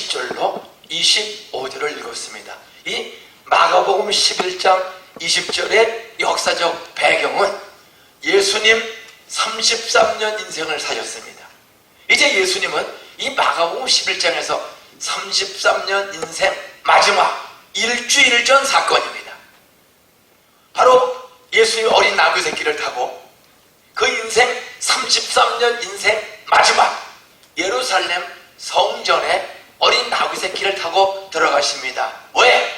20절로 25절을 읽었습니다. 이 마가복음 11장 20절의 역사적 배경은 예수님 33년 인생을 사셨습니다. 이제 예수님은 이 마가복음 11장에서 33년 인생 마지막 일주일 전 사건입니다. 바로 예수님이 어린 나귀 새끼를 타고 그 인생 33년 인생 마지막 예루살렘 성전에 어린 나귀 새끼를 타고 들어가십니다. 왜?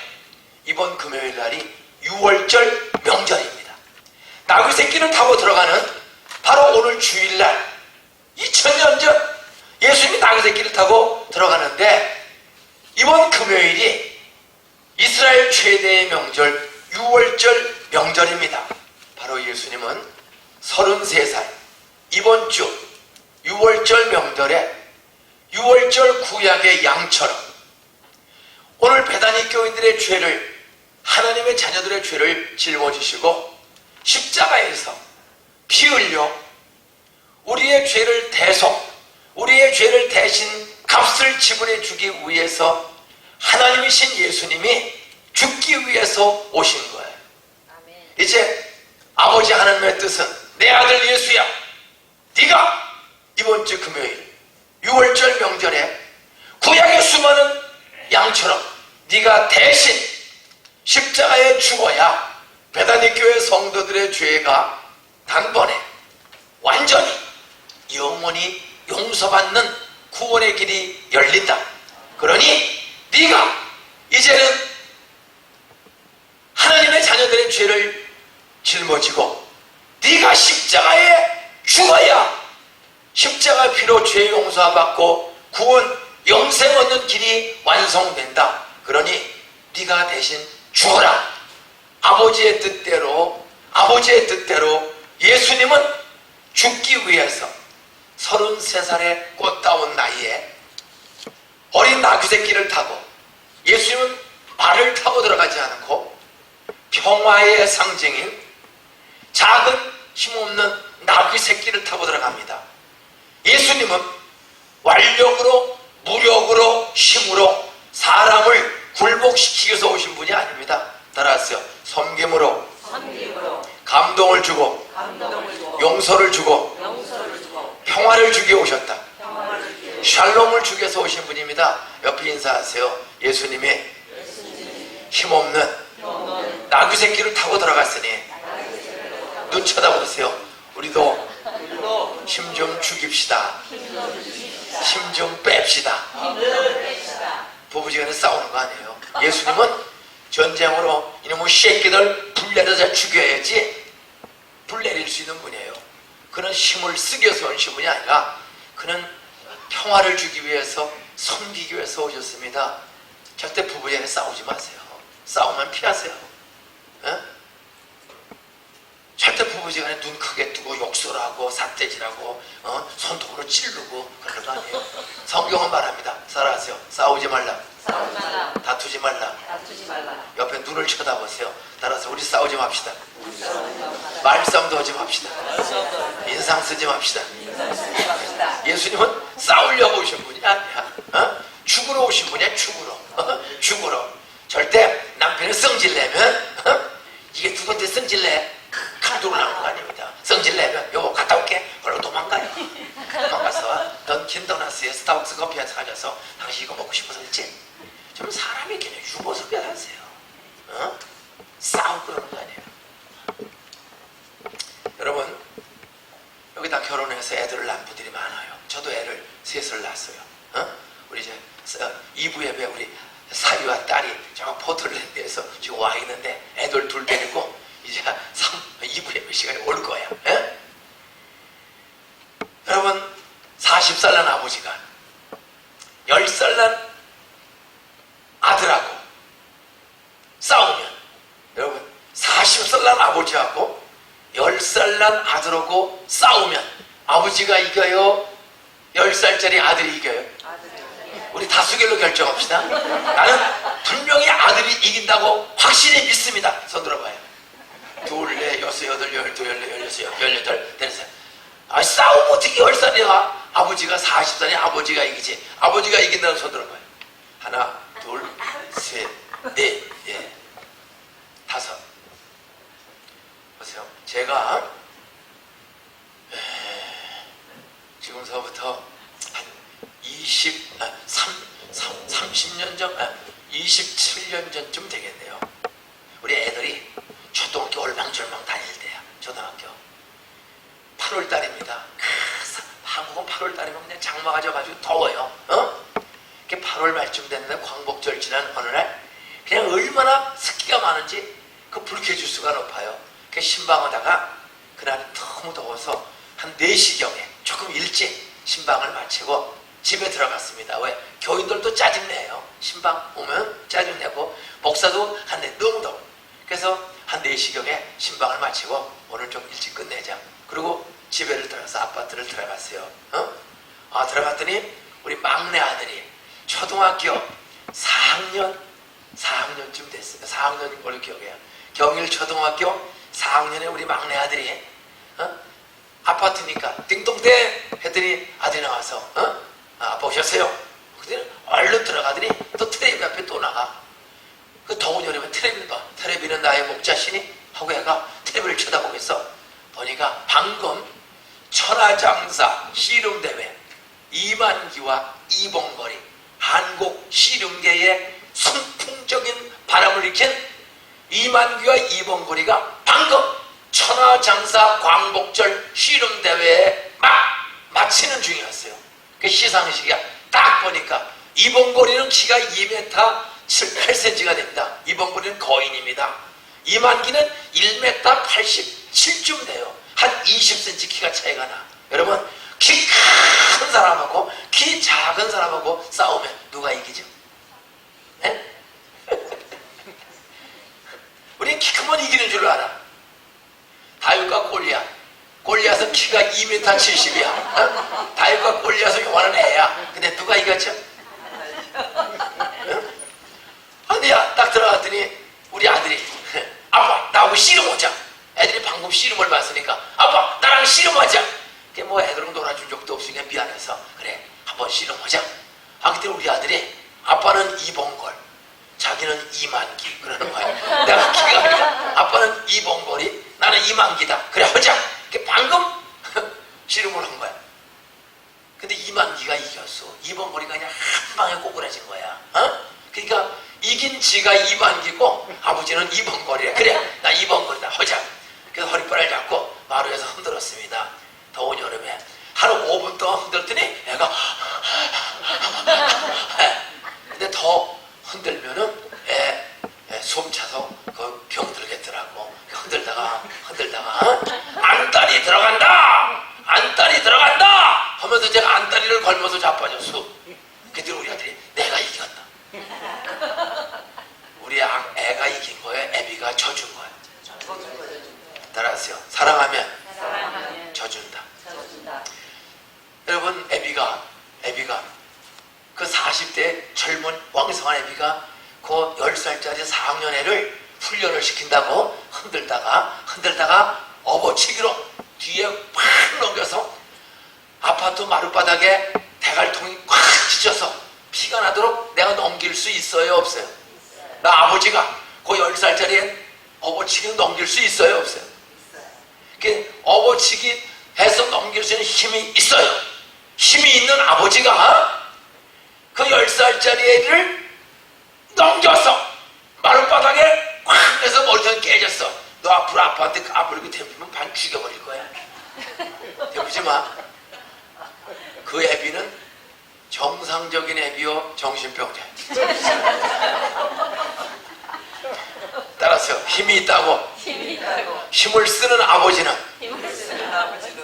이번 금요일 날이 6월절 명절입니다. 나귀 새끼를 타고 들어가는 바로 오늘 주일날 2000년 전 예수님이 나귀 새끼를 타고 들어가는데 이번 금요일이 이스라엘 최대의 명절 6월절 명절입니다. 바로 예수님은 33살 이번 주 6월절 명절에 6월절 구약의 양처럼 오늘 베다니 교인들의 죄를 하나님의 자녀들의 죄를 짊어지시고 십자가에서 피 흘려 우리의 죄를 우리의 죄를 대신 값을 지불해 주기 위해서 하나님이신 예수님이 죽기 위해서 오신 거예요. 아멘. 이제 아버지 하나님의 뜻은 내 아들 예수야, 네가 이번 주 금요일 6월절 명절에 구약의 수많은 양처럼 네가 대신 십자가에 죽어야 베다니 교회 성도들의 죄가 단번에 완전히 영원히 용서받는 구원의 길이 열린다. 그러니 네가 이제는 하나님의 자녀들의 죄를 짊어지고 네가 십자가에 죽어야 십자가 피로 죄 용서받고 구원 영생 얻는 길이 완성된다. 그러니 네가 대신 죽어라. 아버지의 뜻대로 예수님은 죽기 위해서 33살의 꽃다운 나이에 어린 나귀 새끼를 타고 예수님은 말을 타고 들어가지 않고 평화의 상징인 작은 힘없는 나귀 새끼를 타고 들어갑니다. 예수님은 완력으로 무력으로 힘으로 사람을 굴복시키기 위해서 오신 분이 아닙니다. 따라하세요. 섬김으로 감동을 주고 용서를 주고 평화를 주기 위해 오셨다. 샬롬을 주기 위해서 오신 분입니다. 옆에 인사하세요. 예수님이 힘없는 나귀 새끼를 타고 들어갔으니 눈 쳐다보세요. 우리도 힘 좀 죽입시다. 힘 좀 뺍시다. 부부지간에 싸우는 거 아니에요. 예수님은 전쟁으로 이놈의 새끼들 불내려서 죽여야지 불내릴 수 있는 분이에요. 그는 힘을 쓰기 위해서 오신 분이 아니라 그는 평화를 주기 위해서 섬기기 위해서 오셨습니다. 절대 부부지간에 싸우지 마세요. 싸우면 피하세요. 에? 절대 부부지간에 눈 크게 뜨고 욕설하고 삿대질하고 손톱으로 찌르고 그런 거 아니에요. 성경은 말합니다. 살아가세요. 싸우지 말라. 다투지 말라. 옆에 눈을 쳐다보세요. 따라서 우리 싸우지 맙시다. 말싸움도 하지 맙시다. 인상 쓰지 맙시다. 예수님은 싸우려고 오신 분이 아니야. 죽으러 오신 분이야. 죽으러. 절대 남편이 성질내면 이게 누구한테 성질내? 칼도로 나오는 거 아닙니다. 성질내면 여보 갔다 올게. 그러고 도망가요. 도망가서 던킨 도너스에 스타벅스 커피 한잔 가져서 당신 이거 먹고 싶어서 그랬지? 좀 사람이 그냥 유보석에 하세요. 싸우고 그러는 거 아니에요. 여러분 여기 다 결혼해서 애들을 낳은 분들이 많아요. 저도 애를 셋을 낳았어요. 우리 이제 2부 예배 우리 사위와 딸이 저 포틀랜드에서 지금 와 있는데 애들 둘 데리고 이제 2부 예배 시간에 올 거야. 에? 여러분 40살 난 아버지가 10살 난 아들하고 싸우면 여러분 40살 난 아버지하고 10살 난 아들하고 싸우면 아버지가 이겨요? 10살짜리 아들이 이겨요? 우리 다수결로 결정합시다. 나는 분명히 아들이 이긴다고 확실히 믿습니다. 손 들어봐요. 둘, 넷, 여섯, 여덟, 열두, 열네, 열여섯, 열여덟, 대리세. 싸우면 어떻게 10살이야? 아버지가 40살이 아버지가 이기지. 아버지가 이긴다는 손 들어봐요. 하나, 둘, 셋, 넷, 예, 다섯. 보세요. 제가 지금서부터 한 30년 전, 27년 전쯤 되겠네요. 우리 애들이 초등학교 얼망졸망 다닐 때야. 초등학교 8월달입니다. 한국은 8월달이면 그냥 장마가 져가지고 더워요. 8월 말쯤 됐는데 광복절 지난 어느 날 그냥 얼마나 습기가 많은지 그 불쾌지수가 높아요. 그 신방하다가 그날 너무 더워서 한 4시경에 조금 일찍 신방을 마치고 집에 들어갔습니다. 왜? 교인들도 짜증내요. 신방 오면 짜증내고 목사도 한데 너무 더워. 그래서 한 4시경에 신방을 마치고 오늘 좀 일찍 끝내자. 그리고 집에를 들어가서 아파트를 들어갔어요. 들어갔더니 우리 막내 아들이 초등학교 4학년쯤 됐어요. 4학년 걸로 기억해요. 경일 초등학교 4학년에 우리 막내 아들이 아파트니까 띵동대 했더니 아들이 나와서 아빠 오셨어요? 그랬더니 얼른 들어가더니 또 텔레비 앞에 또 나가. 그 더운 여름에 텔레비를 봐. 텔레비는 나의 목자시니 하고 애가 텔레비를 쳐다보겠어. 보니까 방금 천하장사 씨름대회 이만기와 이봉걸이 한국 씨름계에 선풍적인 바람을 일으킨 이만기와 이봉걸이가 방금 천하장사 광복절 씨름대회에 막 마치는 중이었어요. 그 시상식이야. 딱 보니까 이봉걸이는 키가 2m 8cm가 됩니다. 이봉걸이는 거인입니다. 이만기는 1m 87쯤 돼요. 한 20cm 키가 차이가 나. 여러분, 키 큰 사람하고 키 작은 사람하고 싸우면 누가 이기죠? 네? 우리 키 크면 이기는 줄 알아. 다윗과 골리앗은 키가 2m 70이야. 다윗과 골리앗은 요만한 애야. 근데 누가 이겼죠? 아니야. 딱 들어갔더니 우리 아들이 아빠 나하고 씨름하자. 애들이 방금 씨름을 봤으니까 아빠 나랑 씨름하자. 그게 뭐 애들은 놀아준 적도 없으니까 미안해서 그래 한번 씨름하자. 그때 우리 아들이 아빠는 이봉걸 자기는 이만기 그러는 거야. 내가 기가 아니라 아빠는 이봉걸이 나는 이만기다. 그래 하자. 방금 씨름을 한 거야. 근데 이만기가 이겼어. 이봉걸이가 그냥 한 방에 꼬꾸라진 거야. 그러니까 이긴 지가 이만기고 아버지는 이봉걸이래. 그래 나 이봉걸이다 하자. 그래서 허리뼈를 잡고 마루에서 흔들었습니다. 더운 여름에 한 5분 동안 흔들더니 애가 근데 더 흔들면은 숨 차서 그 병들겠더라고. 흔들다가 안달이 들어간다 하면서 제가 안다리를 걸면서 자빠졌어. 그때 우리 아들이 내가 이겼다. 우리 애가 이긴 거에 애비가 져준 거야. 따라하세요. 사랑하면 져준다. 여러분, 애비가 그 40대 젊은 왕성한 애비가 그 10살짜리 4학년 애를 훈련을 시킨다고 흔들다가 업어치기로 뒤에 팍 넘겨서 아파트 마룻바닥에 대갈통이 꽉 찢어서 피가 나도록 내가 넘길 수 있어요 없어요? 나 아버지가 그 10살짜리 업어치기 넘길 수 있어요 없어요? 그 업어치기 해서 넘길 수 있는 힘이 있어요. 힘이 있는 아버지가 그 10살짜리 애를 넘겨서 마룻바닥에 꽉 해서 머리통이 깨졌어. 너 앞으로 아빠한테 까불고 대피면 반 죽여버릴 거야. 대피지 마. 그 애비는 정상적인 애비요 정신병자. 따라서 힘이 있다고 힘을 쓰는 아버지는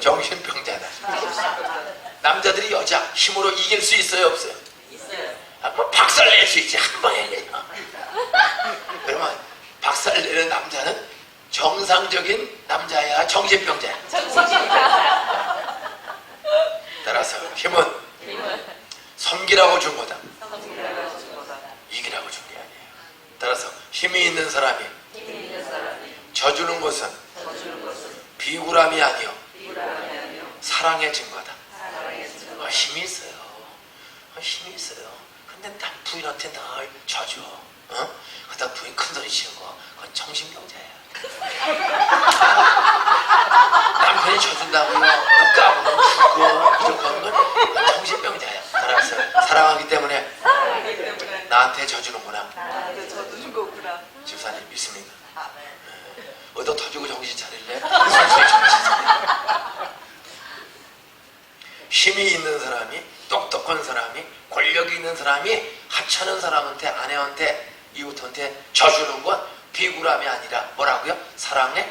정신병자다. 남자들이 여자 힘으로 이길 수 있어요 없어요? 있어요. 뭐 박살 낼 수 있지 한 방에 그냥. 그러면 박살 내는 남자는 정상적인 남자야 정신병자야? 따라서 힘은 섬기라고 준 거다. 이기라고 준 게 아니에요. 따라서 힘이 있는 사람이 져주는 것은 비굴함이 아니요 사랑의 증거다. 힘이 있어요. 힘이 있어요. 근데 난 부인한테 늘 져줘. 그러다 부인 큰소리 치는 거 그건 정신병자야. 남편이 져준다고 너 까부면 죽고 이런 건 정신병자야. 알았어. 사랑하기 때문에 나한테 져주는구나. 나한테 져주는 거구나. 집사님 믿습니까? 아멘. 너 터지고 정신 차릴래? 정신 차릴래? 힘이 있는 사람이, 똑똑한 사람이, 권력이 있는 사람이 하찮은 사람한테, 아내한테, 이웃한테 져주는 건 비굴함이 아니라 뭐라고요? 사랑의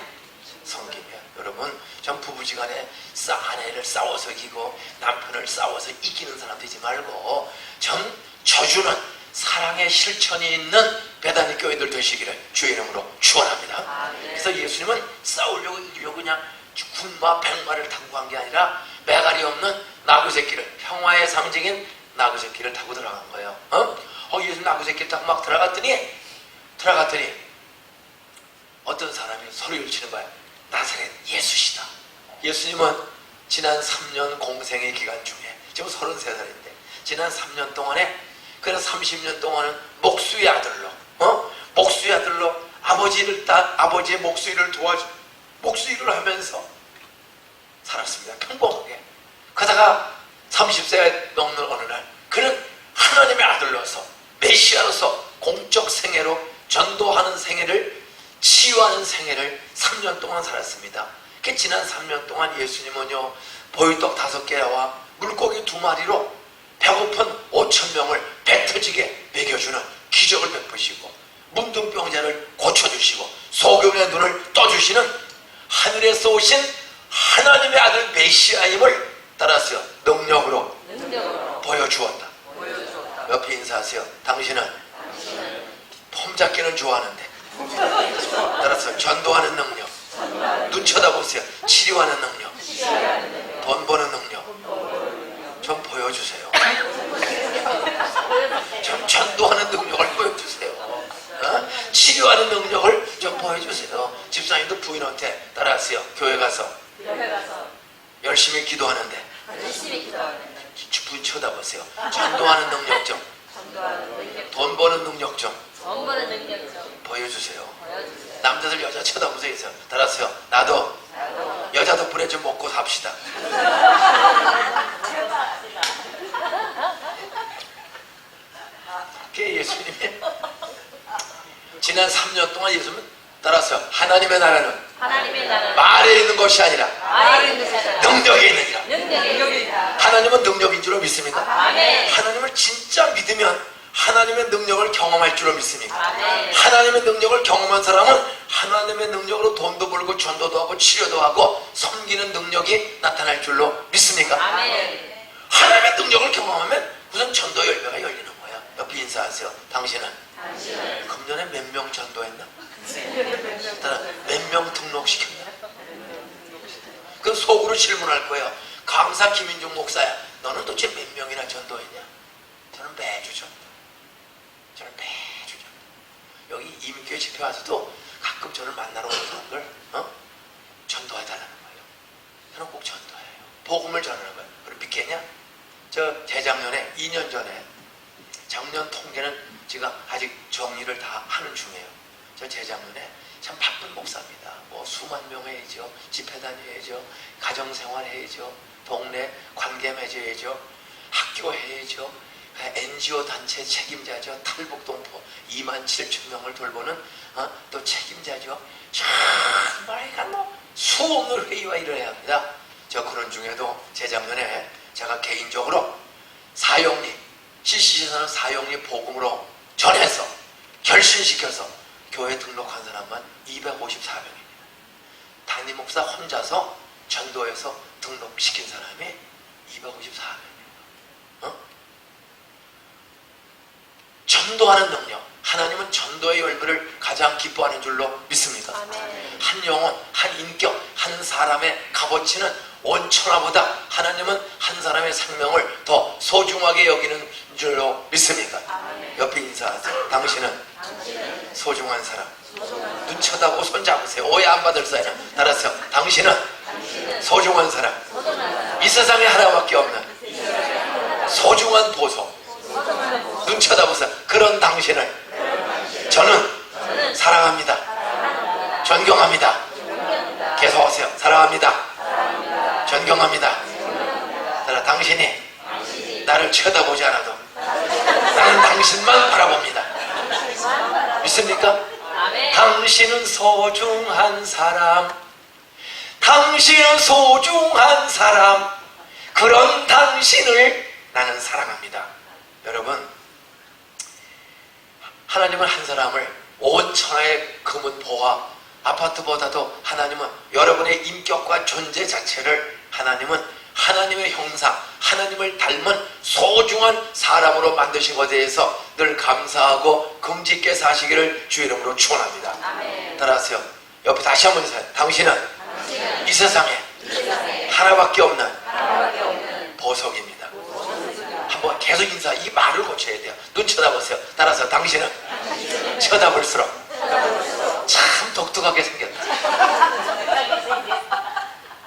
성김이야. 여러분, 전 부부지간에 아내를 싸워서 이기고 남편을 싸워서 이기는 사람 되지 말고 전 져주는 사랑의 실천이 있는 배단위 교회들 되시기를 주의 이름으로 축원합니다. 그래서 예수님은 싸우려고 이기려고 그냥 군마 백마를 타고 간 게 아니라 매갈이 없는 나그새끼를, 평화의 상징인 나그새끼를 타고 들어간 거예요. 예수님 나그새끼를 타고 막 들어갔더니 어떤 사람이 소리를 치는 거야. 나사렛 예수시다. 예수님은 지난 3년 공생의 기간 중에 지금 33살인데 지난 3년 동안에, 그래서 30년 동안은 목수의 아들로 목수의 아들로 아버지의 목수일을 도와주 목수일을 하면서 살았습니다. 평범하게. 그러다가 30세가 넘는 어느 날 그는 하나님의 아들로서 메시아로서 공적 생애로 전도하는 생애를, 치유하는 생애를 3년 동안 살았습니다. 그 지난 3년 동안 예수님은요, 보리떡 5개와 물고기 2마리로 배고픈 5,000명을 배 터지게 먹여주는 기적을 베푸시고, 문둥병자를 고쳐주시고, 소경의 눈을 떠주시는 하늘에서 오신 하나님의 아들 메시아임을 따라서 능력으로 보여주었다. 옆에 인사하세요. 당신은 폼 잡기는 좋아하는데 따라서 전도하는 능력, 눈 쳐다보세요. 치료하는 능력, 돈 버는 능력 좀 보여주세요. 좀 전도하는 능력을 보여주세요. 치료하는 능력을 좀 보여주세요. 집사님도 부인한테 따라하세요. 교회 가서 열심히 기도하는데 부인 쳐다보세요. 전도하는 능력 좀, 돈 버는 능력 좀 보여주세요. 남자들 여자 쳐다보세요. 따라하세요. 나도 여자 덕분에 좀 먹고 삽시다. 그게 예수님의 지난 3년 동안 예수님은 따라서 하나님의 나라는 말에 있는 것이 아니라 능력에 있느니라. 하나님은 능력인 줄로 믿습니까? 하나님을 진짜 믿으면 하나님의 능력을 경험할 줄로 믿습니까? 하나님의 능력을 경험한 사람은 하나님의 능력으로 돈도 벌고 전도도 하고 치료도 하고 섬기는 능력이 나타날 줄로 믿습니까? 하나님의 능력을 경험하면 우선 전도 열매가 열리는 거야. 옆에 인사하세요. 당신은 금년에 몇 명 전도했나? 몇 명 등록시켰나? 그 속으로 질문할 거예요. 강사 김인중 목사야, 너는 도대체 몇 명이나 전도했냐? 저는 매주 전도. 여기 이민교회 집회 와서도 가끔 저를 만나러 오는 사람들 전도해달라는 거예요. 저는 꼭 전도해요. 복음을 전하는 거예요. 그리고 믿겠냐? 저 재작년에 2년 전에, 작년 통계는 제가 아직 정리를 다 하는 중이에요. 저 재작년에 참 바쁜 목사입니다. 뭐 수만 명 해야죠, 집회 다녀야죠, 가정생활 해야죠, 동네 관계 맺어야죠, 학교 해야죠, NGO 단체 책임자죠, 탈북동포 27,000명을 돌보는 또 책임자죠. 정말 뭐 수없는 회의와 일을 해야 합니다. 저 그런 중에도 재작년에 제가 개인적으로 사형리, CCC에서는 사형리 복음으로 전해서 결신시켜서 교회 등록한 사람만 254명입니다. 담임 목사 혼자서 전도해서 등록시킨 사람이 254명입니다. 전도하는 능력, 하나님은 전도의 열매를 가장 기뻐하는 줄로 믿습니다. 한 영혼, 한 인격, 한 사람의 값어치는 온 천하보다 하나님은 한 사람의 생명을 더 소중하게 여기는 줄로 믿습니다. 옆에 인사하세요. 당신은 소중한 사람. 눈 쳐다보고 손 잡으세요. 오해 안 받을 사람. 따라서 당신은 소중한 사람. 이 세상에 하나밖에 없는 소중한 보석. 눈 쳐다보세요. 그런 당신을 저는 사랑합니다. 존경합니다. 계속 하세요. 사랑합니다. 존경합니다. 당신이 나를 쳐다보지 않아도 나는 당신만 바라봅니다. 믿습니까? 당신은 소중한 사람, 당신은 소중한 사람, 그런 당신을 나는 사랑합니다. 여러분, 하나님은 한 사람을 5천하의 금은 보화, 아파트보다도 하나님은 여러분의 인격과 존재 자체를 하나님은 하나님의 형상, 하나님을 닮은 소중한 사람으로 만드신 것에 대해서 늘 감사하고 금지께 사시기를 주 이름으로 축원합니다. 따라하세요. 옆에 다시 한번 인사해요. 당신은 이 세상에 하나밖에 없는 보석입니다. 한번 계속 인사, 이 말을 고쳐야 돼요. 눈 쳐다보세요. 따라서 당신은 쳐다볼수록 참 독특하게 생겼다.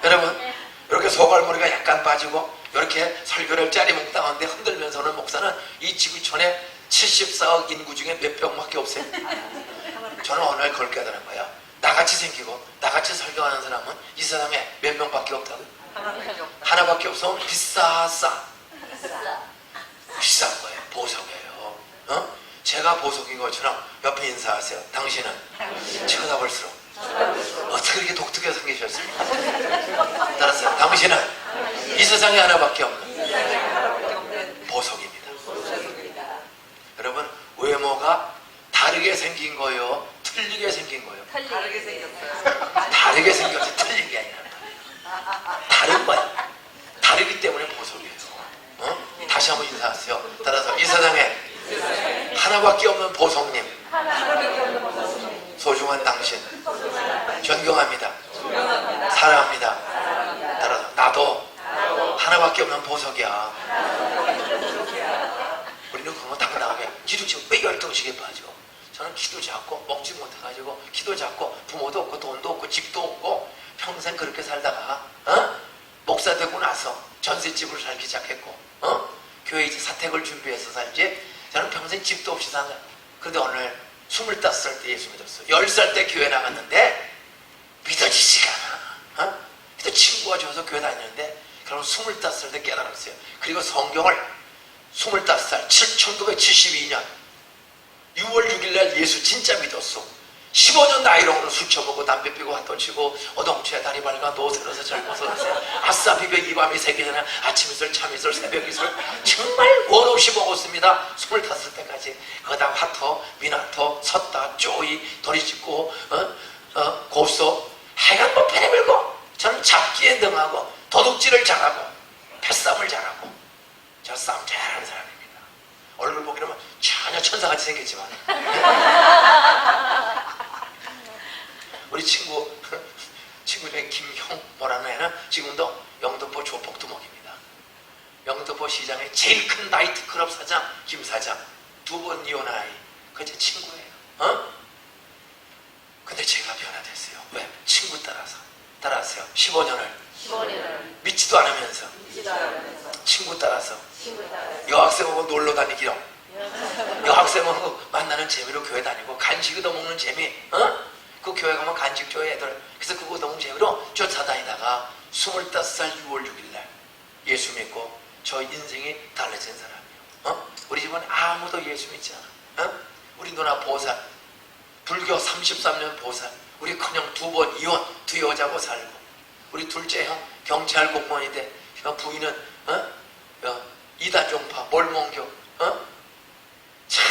여러분, 이렇게 소갈머리가 약간 빠지고 이렇게 설교를 짜리몽땅한데 흔들면서는 목사는 이 지구촌에 74억 인구 중에 몇 명밖에 없어요. 저는 어느 날 그걸 깨달은 거야. 나같이 생기고 나같이 설교하는 사람은 이 세상에 몇 명밖에 없다고. 하나밖에 없으면 비싼 거예요. 보석이에요. 제가 보석인 것처럼 옆에 인사하세요. 당신은 쳐다볼수록 어떻게 그렇게 독특하게 생기셨습니까? 따라서 당신은 이 세상에 하나밖에 없는 보석입니다. 여러분, 외모가 다르게 생긴 거예요? 틀리게 생긴 거예요? 다르게 생겼어요. 다르게 생겼지 틀린 게 아니라 다른 거야. 다르기 때문에 보석이에요. 다시 한번 인사하세요. 따라서 이 세상에 하나밖에 없는 보석님, 소중한 당신 존경합니다. 사랑합니다. 따라서 나도 하나밖에 없는 보석이야. 우리는 그런 거 당당하게 기도치고 왜 열등식에 빠져? 저는 기도 작고 먹지 못해가지고 기도 작고 부모도 없고 돈도 없고 집도 없고 평생 그렇게 살다가 목사 되고 나서 전셋집으로 살기 시작했고 교회 이제 사택을 준비해서 살지. 저는 평생 집도 없이 산 거야. 그런데 오늘 25살 때 예수 믿었어. 10살 때 교회 나갔는데 믿어지지가 않아. 그때 친구가 줘서 교회 다녔는데 그럼 25살 때 깨달았어요. 그리고 성경을 25살 1972년 6월 6일날 예수 진짜 믿었어. 15년 나이로는 술 처먹고 담배 피고 핫도 치고 어동치에 다리 밝아 노새로서 젊어서 아싸 비벼 이 밤이 새기 전에 아침 이슬 참 이슬 새벽 이슬 정말 원 없이 먹었습니다. 25 때까지. 그다음 핫토 미나토 섰다 쪼이 도리짓고 고소 하여간 뭐 패내밀고 저는 잡기에 능하고 도둑질을 잘하고 패싸움을 잘하고 저 싸움 잘하는 사람입니다. 얼굴 보기로는 전혀 천사같이 생겼지만 우리 친구 중에 김형 뭐라는 애는 지금도 영등포 조폭두목입니다. 영등포 시장의 제일 큰 나이트클럽 사장 김 사장. 2번 이혼한 아이. 그 제 친구예요. 근데 제가 변화됐어요. 왜? 친구 따라서요. 15년을 믿지도 않으면서 친구 따라서 여학생하고 놀러 다니기로 여학생하고 만나는 재미로 교회 다니고 간식 얻어먹는 재미. 그 교회 가면 간식 줘요 애들. 그래서 그거 너무 재미로 쫓아다니다가 25살 6월 6일날 예수 믿고 저 인생이 달라진 사람이에요. 우리 집은 아무도 예수 믿지 않아. 우리 누나 보살 불교 33년 보살. 우리 큰형 2번 이혼 2 여자고 살고. 우리 둘째 형 경찰 공무원인데 부인은 이단 종파 몰몬교. 참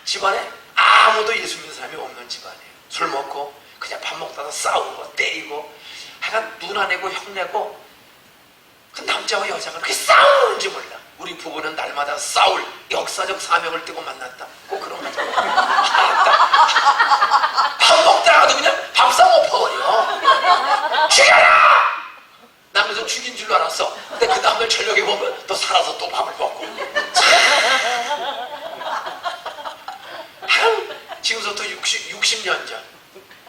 집안에 아무도 예수 믿는 사람이 없는 집안이에요. 술 먹고 그냥 밥 먹다가 싸우고 때리고 하여간 누나 내고 형 내고 그 남자와 여자가 그렇게 싸우는지 몰라. 우리 부부는 날마다 싸울 역사적 사명을 띠고 만났다. 꼭 그런 거죠. 밥 먹다가도 그냥 밥상 엎어버려. 죽여라! 나면서 죽인 줄로 알았어. 근데 그 다음날 저녁에 보면 또 살아서 또 밥을 먹고. 지금부터 60년 전,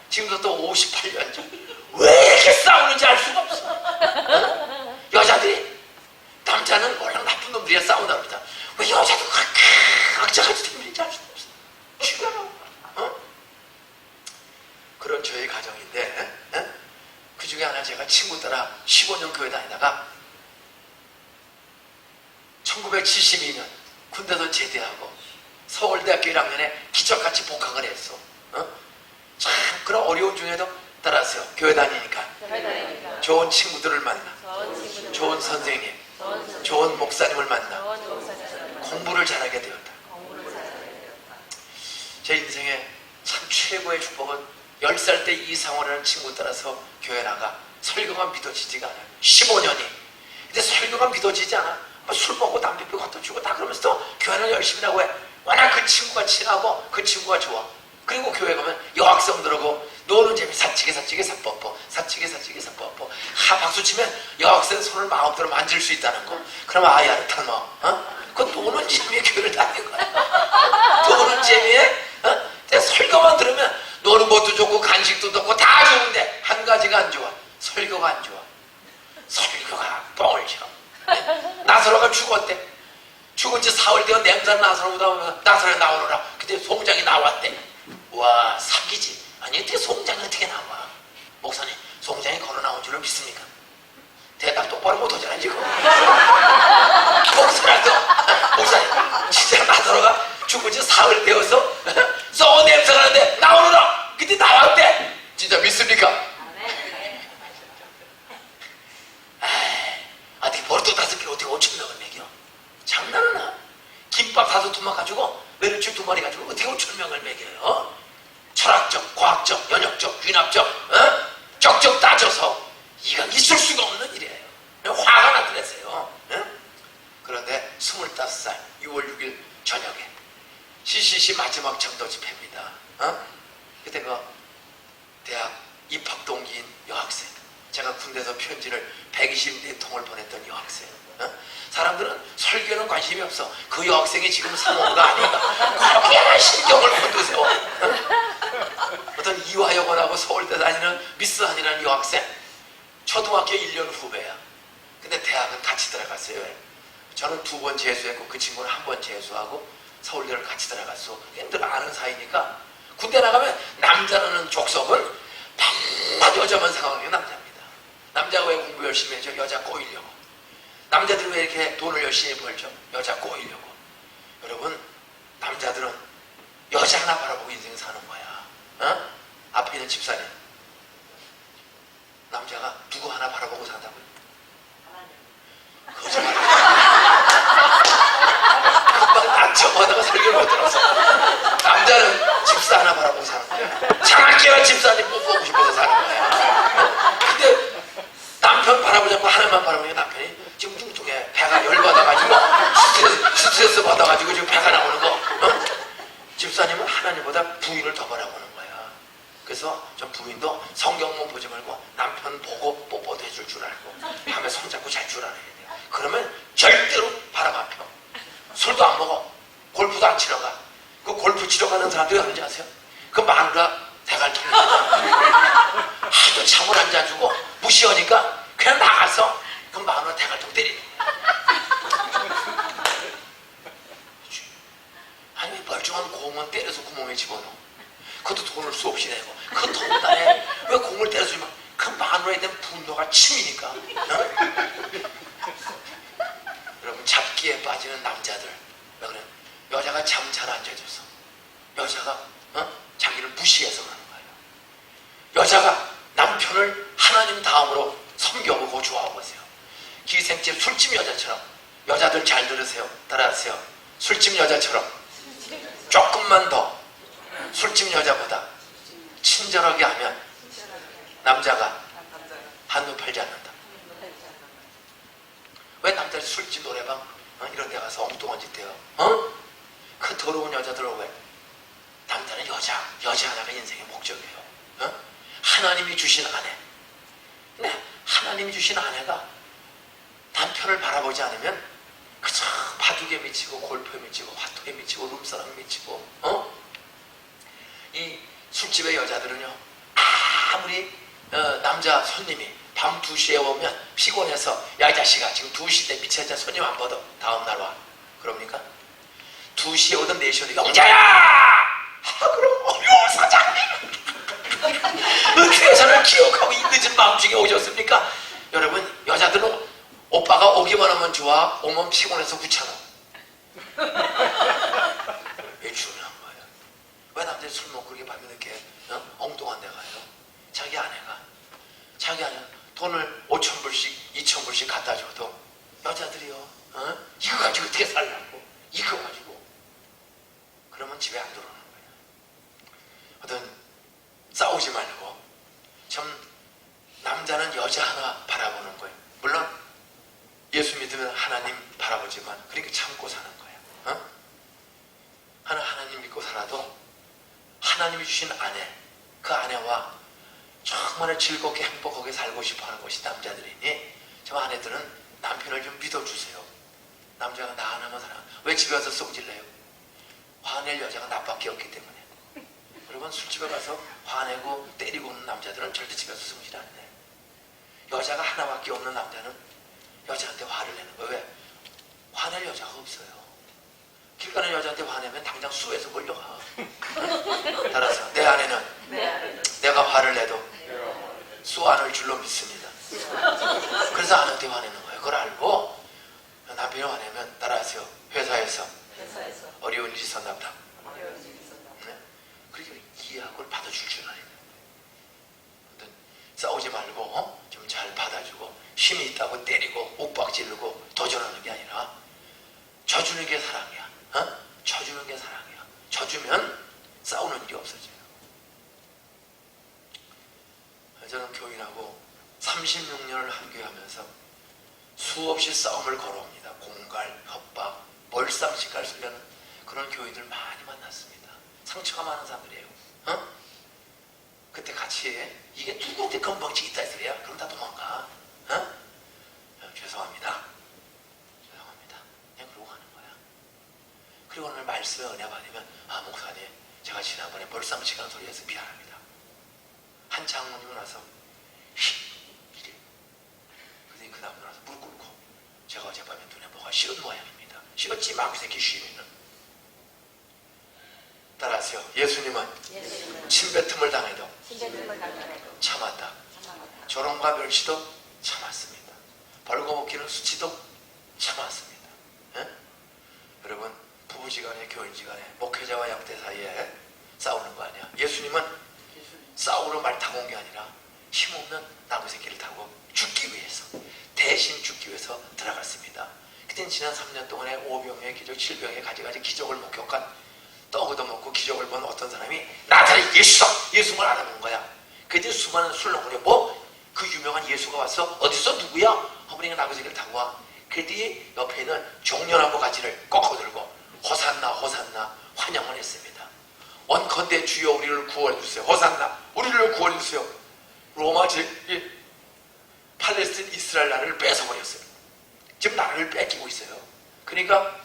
지금부터 58년 전. 왜 이렇게 싸우는지 알 수가 없어. 여자들이, 남자는 워낙 나쁜 놈들이야 싸운답니다. 왜 여자도 그렇게 악자같이 되는지 알 수 없어. 죽여라. 그런 저희 가정인데, 그 중에 하나 제가 친구 따라 15년 교회 다니다가 1972년 군대도 제대하고 서울대학교 1학년에 기적같이 복학을 했어. 참 그런 어려운 중에도 따라서요. 교회 다니니까 좋은 친구들을 만나, 좋은 선생님, 좋은 목사님을 만나 공부를 잘하게 되었다. 제 인생의 참 최고의 축복은 10살 때 이상호라는 친구 따라서 교회 나가 설교가 믿어지지가 않아요. 15년이. 근데 설교가 믿어지지 않아. 술 먹고 담배 피고 헛도 주고 다 그러면서도 교회는 열심히 하고 해. 워낙 그 친구가 친하고 그 친구가 좋아. 그리고 교회 가면 여학생들하고 노는 재미 사치게 사뽀뽀 사치게 사뽀뽀 박수 치면 여학생 손을 마음대로 만질 수 있다는 거. 그럼 아야릇한 그 노는 재미에 교회를 다니는 거야. 노는 재미에 설교만 들으면 노는 것도 좋고 간식도 좋고 다 좋은데 한 가지가 안 좋아. 설교가 안 좋아. 설교가 뻥을 쳐. 나사로가 죽었대. 죽은 지 4월 되어 냄새 나사로보다 오면서 나사로에 나오느라. 근데 송장이 나왔대. 와 사기지. 아니 어떻게 송장이 어떻게 나와. 목사님 송장이 걸어 나온 줄을 믿습니까? 대답 똑바로 못하잖아 지금. 목사님 진짜 나사로가 죽은 지 4월 되어서 썩어 냄새가 나는데 나오느라. 근데 나왔대. 진짜 믿습니까? 어떻게 버릇도 5개 어떻게 5,000명을 먹여? 장난하나? 김밥 5토막 가지고 메르츠 2마리 가지고 어떻게 5,000명을 먹여요? 철학적, 과학적, 연역적, 윤합적, 적적 따져서 이건 있을 수가 없는 일이에요. 화가 나더랬어요. 그런데 25살 6월 6일 저녁에 CCC 마지막 전도 집회입니다. 그때 그 대학 입학 동기인 여학생, 제가 군대에서 편지를 124통을 보냈던 여학생. 사람들은 설교는 관심이 없어. 그 여학생이 지금 사모가 아닌가. 그렇게 신경을 곤두세워. 어떤 이화여고라고 서울대 다니는 미스한이라는 여학생. 초등학교 1년 후배야. 근데 대학은 같이 들어갔어요. 저는 2번 재수했고 그 친구는 1번 재수하고 서울대를 같이 들어갔어. 늘 아는 사이니까. 군대 나가면 남자라는 족속은 밤낮 여자만 생각하는 게 남자입니다. 남자가 왜 공부 열심히 해줘? 여자 꼬이려고. 남자들은 왜 이렇게 돈을 열심히 벌죠? 여자 꼬이려고. 여러분 남자들은 여자 하나 바라보고 인생 사는 거야. 앞에 있는 집사님, 남자가 누구 하나 바라보고 산다고요? 거짓말. 금방 낙점하다가 설교를 못 들었어. 남자는 집사 하나 바라보고 사는 거야. 장학기가 집사님 뽀뽀하고 싶어서 사는 거야. 근데 남편 바라보지 않고 하나만 바라보니까 남편이 지금 뚱뚱해. 배가 열받아가지고 스트레스 받아가지고 지금 배가 나오는 거. 집사님은 하나님보다 부인을 더 바라보는 거야. 그래서 전 부인도 성경만 보지 말고 남편 보고 뽀뽀도 해줄 줄 알고 밤에 손잡고 잘 줄 알아야 돼요. 그러면 절대로 바람 안 펴. 술도 안 먹어. 골프도 안 치러 가. 그 골프 치러 가는 사람들이 하는지 아세요? 그 마누라 대갈통이 하도 잠을 안 자주고 무시하니까 그냥 나가서 그 마누라 대갈통 때리는 거야. 아니 멀쩡한 공은 때려서 구멍에 집어넣어. 그것도 돈을 수없이 내고. 그 돈단에 왜 공을 때려서 주면 그 마누라에 대한 분노가 치미니까. 여러분 잡기에 빠지는 남자들 왜 그래? 여자가 잠 잘 안 자줘서, 여자가 자기를 무시해서 그러는 거예요. 여자가 남편을 하나님 다음으로 섬겨보고 좋아하보세요. 기생집 술집 여자처럼. 여자들 잘 들으세요. 따라하세요. 술집 여자처럼 조금만 더 술집 여자보다 친절하게 하면 남자가 한눈 팔지 않는다. 왜 남자들이 술집 노래방 이런 데 가서 엉뚱한 짓 해요? 그 더러운 여자들을 왜? 남자는 여자 하나가 인생의 목적이에요. 하나님이 주신 아내. 근데 하나님이 주신 아내가 남편을 바라보지 않으면 그저 바둑에 미치고 골프에 미치고 화투에 미치고 룸사랑에 미치고. 이 술집의 여자들은요, 아무리 남자 손님이 밤 2시에 오면 피곤해서 야 이 자식아 지금 2시 때 미쳐있자 손님 안 받아 다음날 와. 그럽니까? 2시에 오든 4시에 오든 영자야! 그럼 어려워 사장님! 어떻게 저를 기억하고 이 늦은 밤중에 오셨습니까? 여러분, 여자들은 오빠가 오기만 하면 좋아, 오면 피곤해서 귀찮아. 왜 중요한 거예요? 왜 남자들이 술 먹고 그렇게 밤에 늦게 엉뚱한 데 가요? 자기 아내가 돈을 5,000불씩 2,000불씩 갖다 줘도 여자들이요, 이거 가지고 어떻게 살라고, 이거 가지고. 그러면 집에 안 들어오는 거예요. 하여튼 싸우지 말고, 참 남자는 여자 하나 바라보는 거예요. 물론 예수 믿으면 하나님 바라보지만 그렇게 참고 사는 거예요. 하나님 믿고 살아도 하나님이 주신 아내, 그 아내와 정말 즐겁게 행복하게 살고 싶어하는 것이 남자들이니, 저 아내들은 남편을 좀 믿어주세요. 남자가 나 하나만 살아. 왜 집에 와서 썩질래요? 화낼 여자가 나밖에 없기 때문에. 여러분, 술집에 가서 화내고 때리고 오는 남자들은 절대 집에 와서 썩질 않네. 여자가 하나밖에 없는 남자는 여자한테 화를 내는 거예요. 왜? 화낼 여자가 없어요. 길 가는 여자한테 화내면 당장 수에서 몰려가. 따라서 내 아내는 내가 화를 내도 수 안을 줄로 믿습니다. 그래서 아내한테 화내는 거예요. 그걸 알고 남편이 화내면 따라하세요. 회사에서 어려운 일이 있었나 보다. 네? 그렇게 이해하고 받아줄 줄 알아야 돼요. 싸우지 말고 좀 잘 받아주고, 힘이 있다고 때리고 옥박지르고 도전하는 게 아니라 져주는 게 사랑이야. 져주는 게 사랑이야. 져주면 싸우는 일이 없어져요. 저는 교인하고 36년을 함께하면서 수없이 싸움을 걸어옵니다. 공갈, 협박, 몰상식갈 쓰려는 그런 교인들 많이 만났습니다. 상처가 많은 사람들이에요. 그때 같이 이게 누구한테 건방지게 있다 했어요. 그럼 다 도망가. 죄송합니다. 그냥 그러고 가는 거야. 그리고 오늘 말씀에 은혜 받으면, 목사님, 제가 지난번에 몰상식한 소리 해서 미안합니다. 한 장로님은 와서 이래. 그러더니 그 다음날 와서 무릎 꿇고, 제가 어젯밤에 눈에 뭐가 씌운 모양입니다. 씌웠지 마그 새끼 쉬면은. 따라하세요. 예수님은 침뱉음을 당해도 참았다. 조롱과 멸시도 참았습니다. 벌거벗기는 수치도 참았습니다. 여러분, 부부지간에 교인지간에 목회자와 양떼 사이에 싸우는 거 아니야. 예수님은 싸우러 말 타고 온 게 아니라 힘없는 나무 새끼를 타고 죽기 위해서, 대신 죽기 위해서 들어갔습니다. 그땐 지난 3년 동안에 5병의 기적, 7병의 가지가지 기적을 목격한, 떡 얻어먹고 기적을 본 어떤 사람이 나타나 예수만 알아본 거야. 그때 수많은 술렁거려 그 유명한 예수가 왔어? 어디서 누구야? 허브링은 나무 새끼를 타고 와. 그때 옆에 있는 종려나무 가지를 꺾어 들고 호산나 호산나 환영을 했습니다. 원컨대 주여 우리를 구원해주세요. 호산나 우리를 구원해주세요. 로마 팔레스틴 이스라엘 나라를 뺏어버렸어요. 지금 나라를 뺏기고 있어요. 그러니까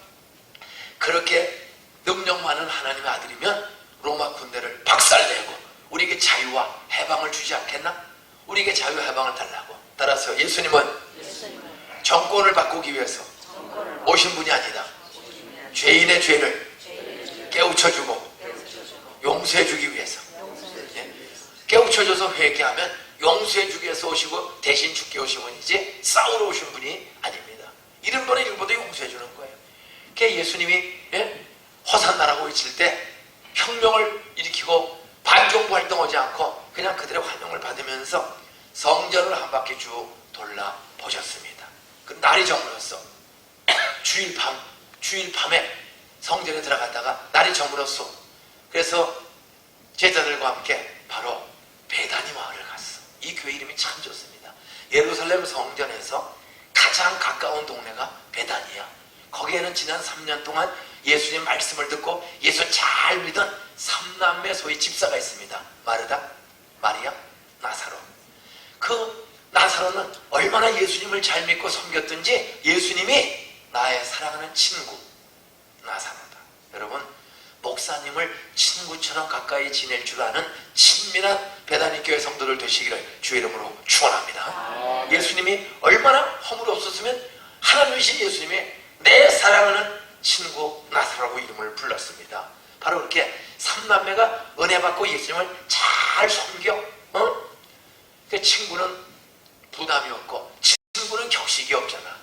그렇게 능력 많은 하나님의 아들이면 로마 군대를 박살내고 우리에게 자유와 해방을 주지 않겠나? 우리에게 자유와 해방을 달라고. 따라서 예수님은 정권을 바꾸기 위해서 오신 분이 아니다. 죄인의 죄를 깨우쳐주고 용서해주기 위해서, 깨우쳐줘서 회개하면 용서해주기 위해서 오시고 대신 죽게 오신 분이지 싸우러 오신 분이 아닙니다. 이런 번에 일보도 용서해주는 거예요. 그러니까 예수님이 호산나라고 외칠 때 혁명을 일으키고 반정부 활동하지 않고 그냥 그들의 환영을 받으면서 성전을 한 바퀴 쭉 돌아보셨습니다. 그 날이 저물었어. 주일 밤에 성전에 들어갔다가 날이 저물었어. 그래서 제자들과 함께 바로 베다니 마을을 갔어. 이 교회 이름이 참 좋습니다. 예루살렘 성전에서 가장 가까운 동네가 베다니야. 거기에는 지난 3년 동안 예수님 말씀을 듣고 예수 잘 믿은 3남매 소위 집사가 있습니다. 마르다, 마리아, 나사로. 그 나사로는 얼마나 예수님을 잘 믿고 섬겼든지 예수님이 나의 사랑하는 친구 나사로다. 여러분, 목사님을 친구처럼 가까이 지낼 줄 아는 친밀한 베다니 교회 성도들 되시기를 주의 이름으로 축원합니다. 예수님이 얼마나 허물 없었으면 하나님이신 예수님이 내 사랑하는 친구 나사로라고 이름을 불렀습니다. 바로 그렇게 삼남매가 은혜 받고 예수님을 잘 섬겨. 그 친구는 부담이 없고 친구는 격식이 없잖아.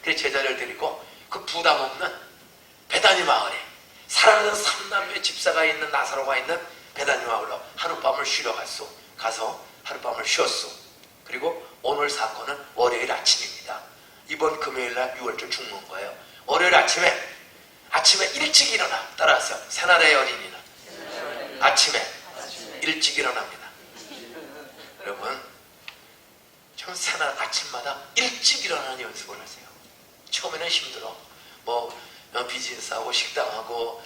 그래서 제자를 데리고 그 부담 없는 베다니 마을에 사랑하는 삼남매 집사가 있는 나사로가 있는 베다니 마을로 하룻밤을 쉬러 갔소. 가서 하룻밤을 쉬었소. 그리고 오늘 사건은 월요일 아침입니다. 이번 금요일날 6월절 죽는 거예요. 월요일 아침에 일찍 일어나. 따라하세요. 새날의 어린이는 아침에 일찍 일어납니다. 여러분, 좀 새날 아침마다 일찍 일어나는 연습을 하세요. 처음에는 힘들어. 비즈니스하고 식당하고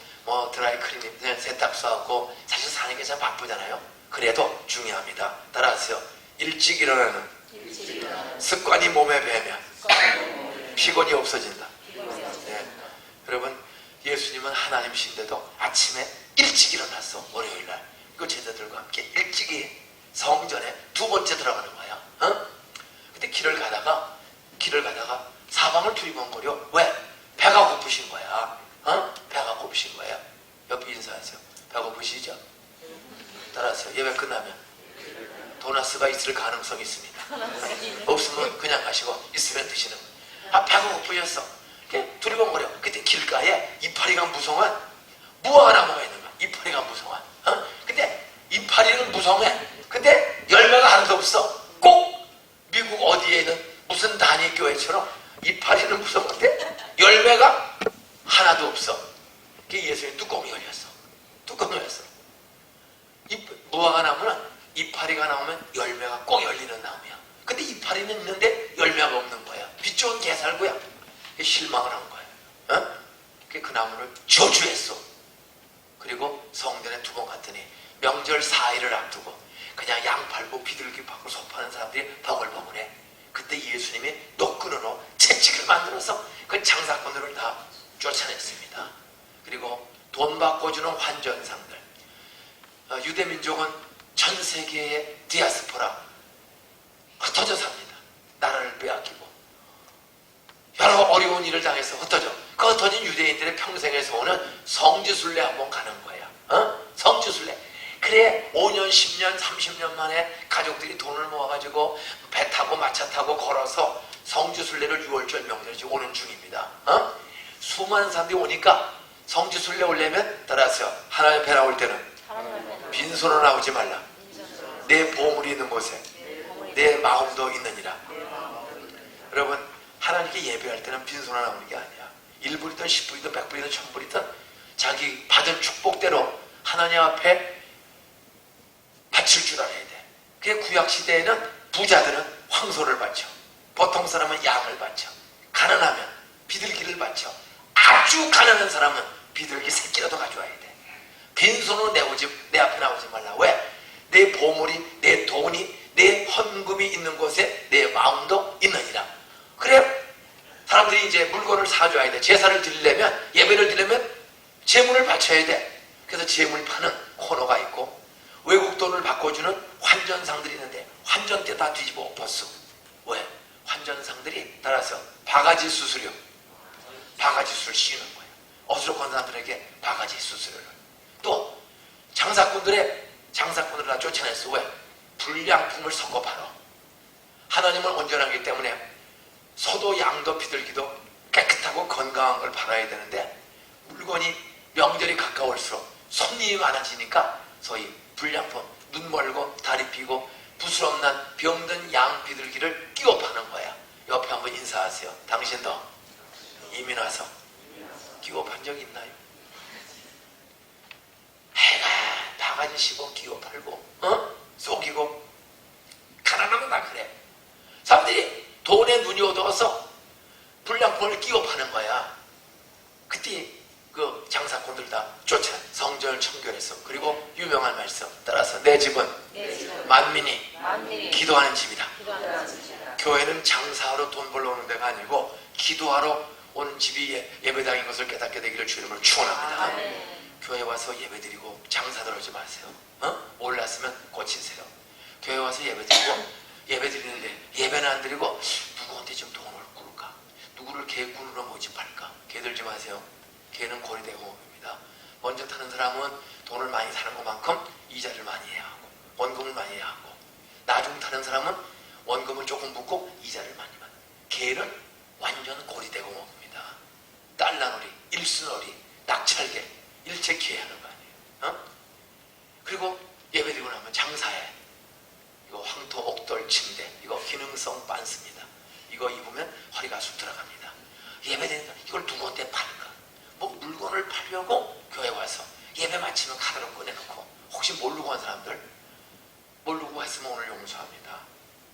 드라이클리닝 세탁소하고 사실 사는 게 참 바쁘잖아요. 그래도 중요합니다. 따라하세요. 일찍 일어나는 습관이 몸에 배면 피곤이 없어진다. 네. 여러분, 예수님은 하나님이신데도 아침에 일찍 일어났어. 월요일날 그 제자들과 함께 일찍이 성전에 두 번째 들어가는 거야. 근데 길을 가다가 사방을 두리번거려. 왜? 배가 고프신 거야. 배가 고프신 거야. 옆에 인사하세요. 배가 고프시죠? 따라하세요. 예배 끝나면 도나스가 있을 가능성이 있습니다. 없으면 그냥 가시고 있으면 드시는 거예요. 배가 고프셨어. 두리번거려. 그때 길가에 이파리가 무성한 무화과 나무가 있는 거야. 이파리가 무성한. 근데 이파리는 무성해. 근데 열매가 하나도 없어. 꼭 미국 어디에 있는 무슨 단위교회처럼 이파리는 무성한데 열매가 하나도 없어. 그게 예수님 뚜껑이 열렸어. 뚜껑이 열렸어. 무화과 나무는 이파리가 나오면 열매가 꼭 열리는 나무야. 근데 이파리는 있는데 열매가 없는 거야. 빛 좋은 개살구야. 실망을 한 거야. 그 나무를 저주했어. 그리고 성전에 두 번 갔더니 명절 4일을 앞두고 그냥 양 팔고 비둘기 받고 소 파는 사람들이 버글버글해. 그때 예수님이 노끈으로 채찍을 만들어서 그 장사꾼들을 다 쫓아냈습니다. 그리고 돈 바꿔주는 환전상들. 유대민족은 전 세계의 디아스포라 흩어져 삽니다. 나라를 빼앗기고 여러 어려운 일을 당해서 흩어져. 그 흩어진 유대인들의 평생에 소원은 성지순례 한번 가는 거야. 성지순례. 그래 5년, 10년, 30년 만에 가족들이 돈을 모아가지고 배 타고 마차 타고 걸어서 성지순례를 6월절 명절이 오는 중입니다. 수많은 사람들이 오니까 성지순례 오려면 따라서 하나님의 배 나올 때는 빈손으로 나오지 말라. 내 보물이 있는 곳에 내 마음도 있느니라. 여러분, 하나님께 예배할 때는 빈손으로 나오는 게 아니야. 1불이든 10불이든 100불이든 1000불이든 자기 받은 축복대로 하나님 앞에 바칠 줄 알아야 돼. 그게 구약시대에는 부자들은 황소를 바쳐. 보통 사람은 양을 바쳐. 가난하면 비둘기를 바쳐. 아주 가난한 사람은 비둘기 새끼라도 가져와야 돼. 빈손으로 내 앞에 나오지 말라. 왜? 내 보물이, 내 돈이, 내 헌금이 있는 곳에 내 마음도 있느니라. 그래, 사람들이 이제 물건을 사줘야 돼. 제사를 드리려면, 예배를 드리려면 재물을 바쳐야 돼. 그래서 재물 파는 코너가 있고 외국 돈을 바꿔주는 환전상들이 있는데 환전 때 다 뒤집어 엎었어. 왜? 환전상들이 따라서 바가지 수수료, 바가지 수를 씌우는 거예요. 어수룩한 사람들에게 바가지 수수료를. 또 장사꾼들을 다 쫓아냈어. 왜? 불량품을 섞어 팔아. 하나님을 온전하기 때문에 소도 양도 비둘기도 깨끗하고 건강한 걸 팔아야 되는데 물건이 명절이 가까울수록 손님이 많아지니까 소위 불량품, 눈 멀고 다리 삐고 부스럼난 병든 양 비둘기를 끼워 파는 거야. 옆에 한번 인사하세요. 당신도 이민 와서 끼워 판 적 있나요? 해가 바가지 씌고 끼워 팔고 속이고 가난하면 다 그래. 사람들이 돈에 눈이 어두워서 불량품을 끼워 파는 거야. 그때 그 장사꾼들 다 쫓아 성전을 청결했어. 그리고 유명한 말씀 따라서 내 집은 만민이 기도하는 집이다. 교회는 장사하러 돈 벌러 오는 데가 아니고 기도하러 오는 집이 예배당인 것을 깨닫게 되기를 주님을 축원합니다. 교회 와서 예배드리고 장사 들어오지 마세요. 올랐으면 고치세요. 교회 와서 예배드리고 예배드리는데 예배는 안 드리고 누구한테 좀 돈을 꿀까? 누구를 개꾼으로 모집할까? 개들지 마세요. 개는 고리대공업입니다. 먼저 타는 사람은 돈을 많이 사는 것만큼 이자를 많이 해야 하고 원금을 많이 해야 하고, 나중 타는 사람은 원금을 조금 붓고 이자를 많이 받는. 개는 완전 고리대공업입니다. 딸라놀이, 일순놀이, 낙찰개, 일체키에 하는 거 아니에요. 그리고 예배드리고 나면 장사해. 이거 황토 옥돌 침대, 이거 기능성 빤스입니다. 이거 입으면 허리가 쑥 들어갑니다. 예배드리니까 이걸 누구한테 팔까? 뭐 물건을 팔려고 교회 와서 예배 마치면 카드로 꺼내놓고, 혹시 모르고 한 사람들 모르고 했으면 오늘 용서합니다.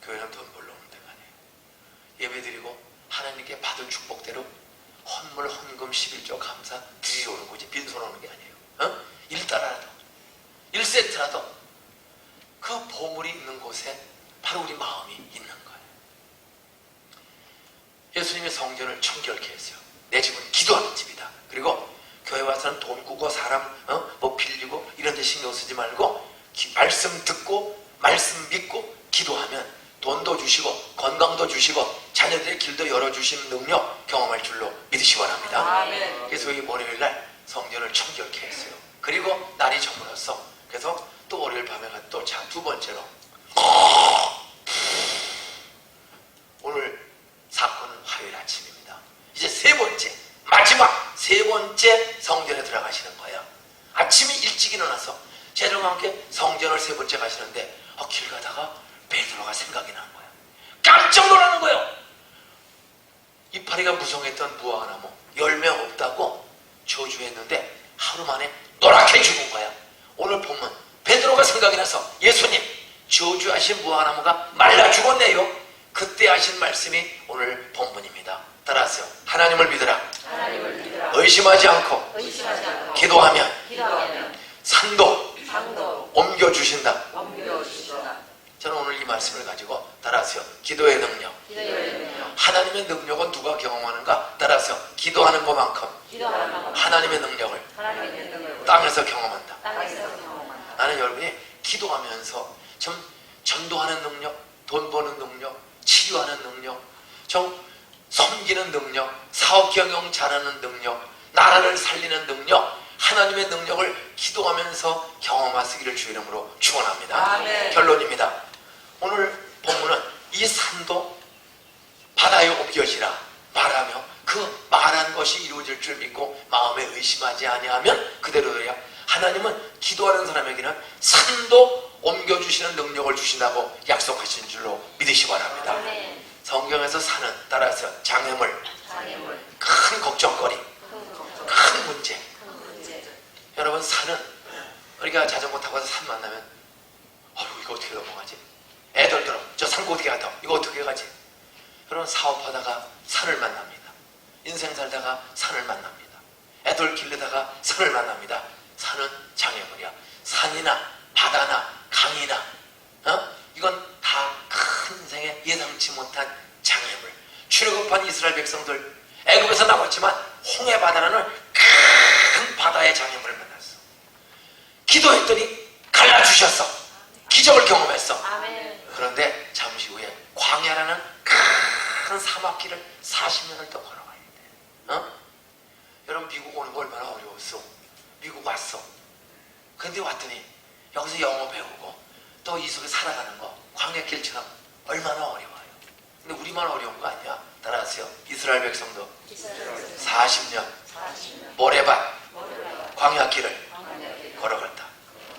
교회는 돈 벌러 오는 데가 아니에요. 예배드리고 하나님께 받은 축복대로 헌물, 헌금, 11조 감사 드리러 오는 거지, 빈손 오는 게 아니에요. 1달러라도 1센트라도 그 보물이 있는 곳에 바로 우리 마음이 있는 거예요. 예수님의 성전을 청결케 했어요. 내 집은 기도하는 집이다. 그리고 교회 와서는 돈 꾸고 사람 뭐 빌리고 이런 데 신경 쓰지 말고 말씀 듣고 말씀 믿고 기도하면 돈도 주시고 건강도 주시고 자녀들의 길도 열어주시는 능력 경험할 줄로 믿으시기 바랍니다. 아멘. 그래서 이 월요일날 성전을 청결케 했어요. 그리고 날이 저물었어. 그래서 또 월요일 밤에 또 두 번째로 오늘 사건은 화요일 아침입니다. 이제 세 번째, 마지막 세 번째 성전에 들어가시는 거예요. 아침에 일찍 일어나서 제자들과 함께 성전을 세 번째 가시는데 길 가다가 베드로가 생각이 나는 거예요. 깜짝 놀라는 거예요. 이파리가 무성했던 무화과나무 열매 없다고 저주했는데 하루 만에 노랗게 죽은 거야. 오늘 보면 베드로가 생각이 나서 예수님, 저주하신 무화과나무가 말라 죽었네요. 그때 하신 말씀이 오늘 본문입니다. 따라하세요. 하나님을 믿으라. 하나님을 믿으라. 의심하지 않고 의심하지 않고 기도하면 산도 옮겨주신다. 옮겨주시다. 저는 오늘 이 말씀을 가지고 따라하세요. 기도의 능력. 하나님의 능력은 누가 경험하는가? 따라서 기도하는 것만큼 하나님의 능력을 땅에서 경험한다. 나는 여러분이 기도하면서 좀 전도하는 능력, 돈 버는 능력, 치료하는 능력, 좀 섬기는 능력, 사업 경영 잘하는 능력, 나라를 살리는 능력, 하나님의 능력을 기도하면서 경험하시기를 주 이름으로 축원합니다. 아멘. 결론입니다. 오늘 본문은 이 산도 바다에 옮겨지라 말하며 그 말한 것이 이루어질 줄 믿고 마음에 의심하지 아니하면 그대로야. 하나님은 기도하는 사람에게는 산도 옮겨주시는 능력을 주신다고 약속하신 줄로 믿으시기 바랍니다. 아멘. 성경에서 산은 따라서 장애물, 큰 걱정거리, 큰 문제. 여러분, 산은 우리가 자전거 타고 와서 산 만나면 이거 어떻게 넘어가지? 애들처럼 저 산고 어떻게 가다 이거 어떻게 가지? 여러분, 사업하다가 산을 만납니다. 인생 살다가 산을 만납니다. 애들 길르다가 산을 만납니다. 산은 장애물이야. 산이나 바다나 강이나 이건 다 큰 인생에 예상치 못한 장애물. 출애굽한 이스라엘 백성들 애굽에서 나왔지만 홍해 바다라는 큰 바다의 장애물을 만났어. 기도했더니 갈라주셨어. 기적을 경험했어. 아멘. 그런데 잠시 후에 광야라는 큰 사막길을 40년을 더 걸어가야 돼. 여러분, 미국 오는 거 얼마나 어려웠어. 미국 왔어. 근데 왔더니 여기서 영어 배우고 또 이 속에 살아가는 거 광야길처럼 얼마나 어려워요. 근데 우리만 어려운 거 아니야. 따라하세요. 이스라엘 백성도 40년 모래밭 광야길을 걸어갔다.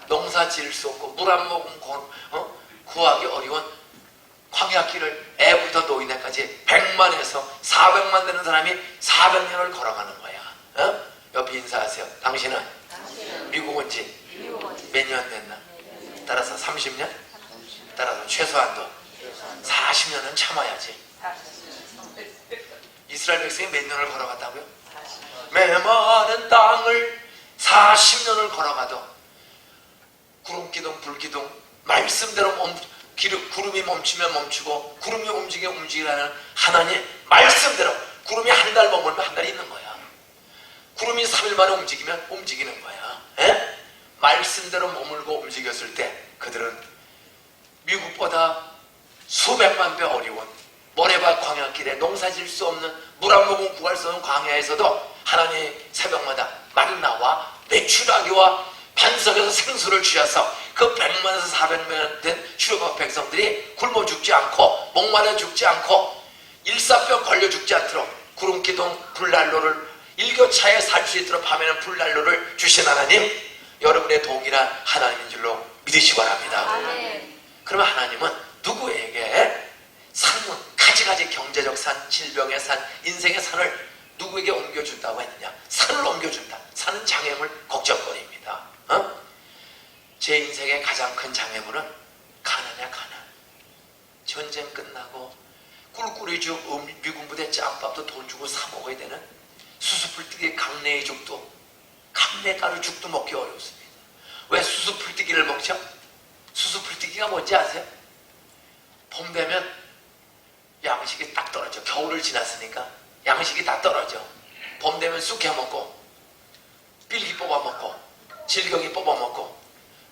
농사 지을 수 없고 물 한 모금 구하기 어려운 광야길을 애부터 노인네까지 100만에서 400만 되는 사람이 400년을 걸어가는 거야. 옆에 인사하세요. 당신은 미국 온 지 몇 년 됐나? 따라서 30년? 따라서 최소한도 40년은 참아야지. 이스라엘 백성이 몇 년을 걸어갔다고요? 메마른 땅을 40년을 걸어가도 구름기둥 불기둥 말씀대로 구름이 멈추면 멈추고 구름이 움직이면 움직이라는 하나님 말씀대로 구름이 한 달 머물면 한 달이 있는 거야. 구름이 3일 만에 움직이면 움직이는 거야. 에? 말씀대로 머물고 움직였을 때 그들은 미국보다 수백만 배 어려운 모래밭 광야길에 농사 지을 수 없는 물 한 모금 구할 수 없는 광야에서도 하나님 새벽마다 만나와 메추라기와 반석에서 생수를 주셔서 그 100만에서 400만 된 출애굽 백성들이 굶어 죽지 않고 목마르 죽지 않고 일사병 걸려 죽지 않도록 구름기둥 불난로를 일교차에 살 수 있도록 밤에는 불난로를 주신 하나님, 여러분의 동일한 하나님인 줄로 믿으시기 바랍니다. 아멘. 그러면 하나님은 누구에게 산문, 가지가지 경제적 산, 질병의 산, 인생의 산을 누구에게 옮겨준다고 했느냐? 산을 옮겨준다. 산은 장애물, 걱정거리입니다. 제 인생의 가장 큰 장애물은 가난이야, 가난. 전쟁 끝나고 꿀꿀이 죽, 미군 부대 짬밥도 돈 주고 사 먹어야 되는 수수풀뜨기 강내의 죽도, 강내가루 죽도 먹기 어렵습니다. 왜 수수풀뜨기를 먹죠? 수수풀뜨기가 뭔지 아세요? 봄 되면 양식이 딱 떨어져. 겨울을 지났으니까 양식이 다 떨어져. 봄 되면 쑥 해먹고 삘기 뽑아먹고 질경이 뽑아먹고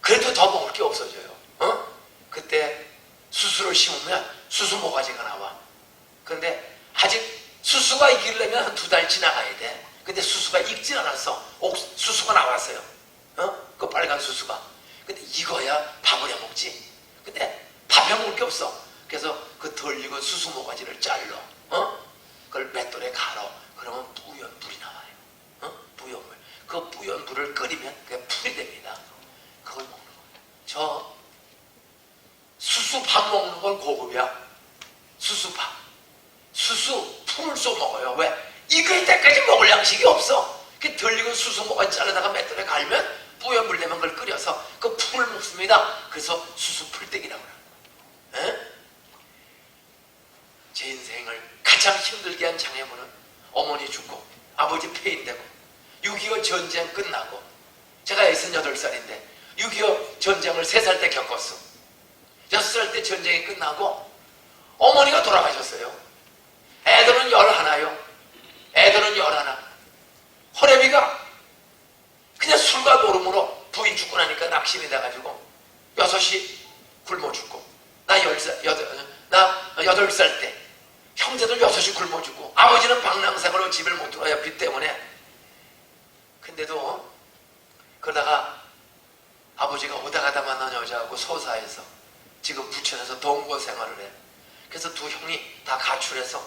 그래도 더 먹을 게 없어져요. 그때 수수를 심으면 수수 모가지가 나와. 근데 아직 수수가 익으려면 한 2달 지나가야 돼. 근데 수수가 익지 않았어. 수수가 나왔어요. 그 빨간 수수가. 근데 이거야 밥을 해 먹지. 근데 밥 해 먹을 게 없어. 그래서 그 덜 익은 수수 모가지를 잘라. 그걸 맷돌에 갈아. 그러면 뿌연물이 나와요. 뿌연물. 그 뿌연물을 끓이면 그게 풀이 됩니다. 그걸 먹는 거예요. 저 수수 밥 먹는 건 고급이야. 수수밥. 수수 풀을 쏘 먹어요. 왜? 익을 때까지 먹을 양식이 없어. 그 덜 익은 수수 모가지 자르다가 맷돌에 갈면 뿌연물 내면 그걸 끓여서 그 풀을 먹습니다. 그래서 수수 풀떼기라고 그래요. 제 인생을 가장 힘들게 한 장애물은 어머니 죽고 아버지 폐인되고 6.25 전쟁 끝나고 제가 68살인데 6.25 전쟁을 3살 때 겪었어. 6살 때 전쟁이 끝나고 어머니가 돌아가셨어요. 애들은 11요. 애들은 11. 호래비가 그냥 술과 노름으로 부인 죽고 나니까 낙심이 돼가지고 6이 굶어 죽고 나 8살 때 형제들 6이 굶어 죽고 아버지는 방랑생으로 집을 못 들어와요. 빚 때문에. 근데도 그러다가 아버지가 오다 가다 만난 여자하고 소사에서 지금 부천에서 동거 생활을 해. 그래서 두 형이 다 가출해서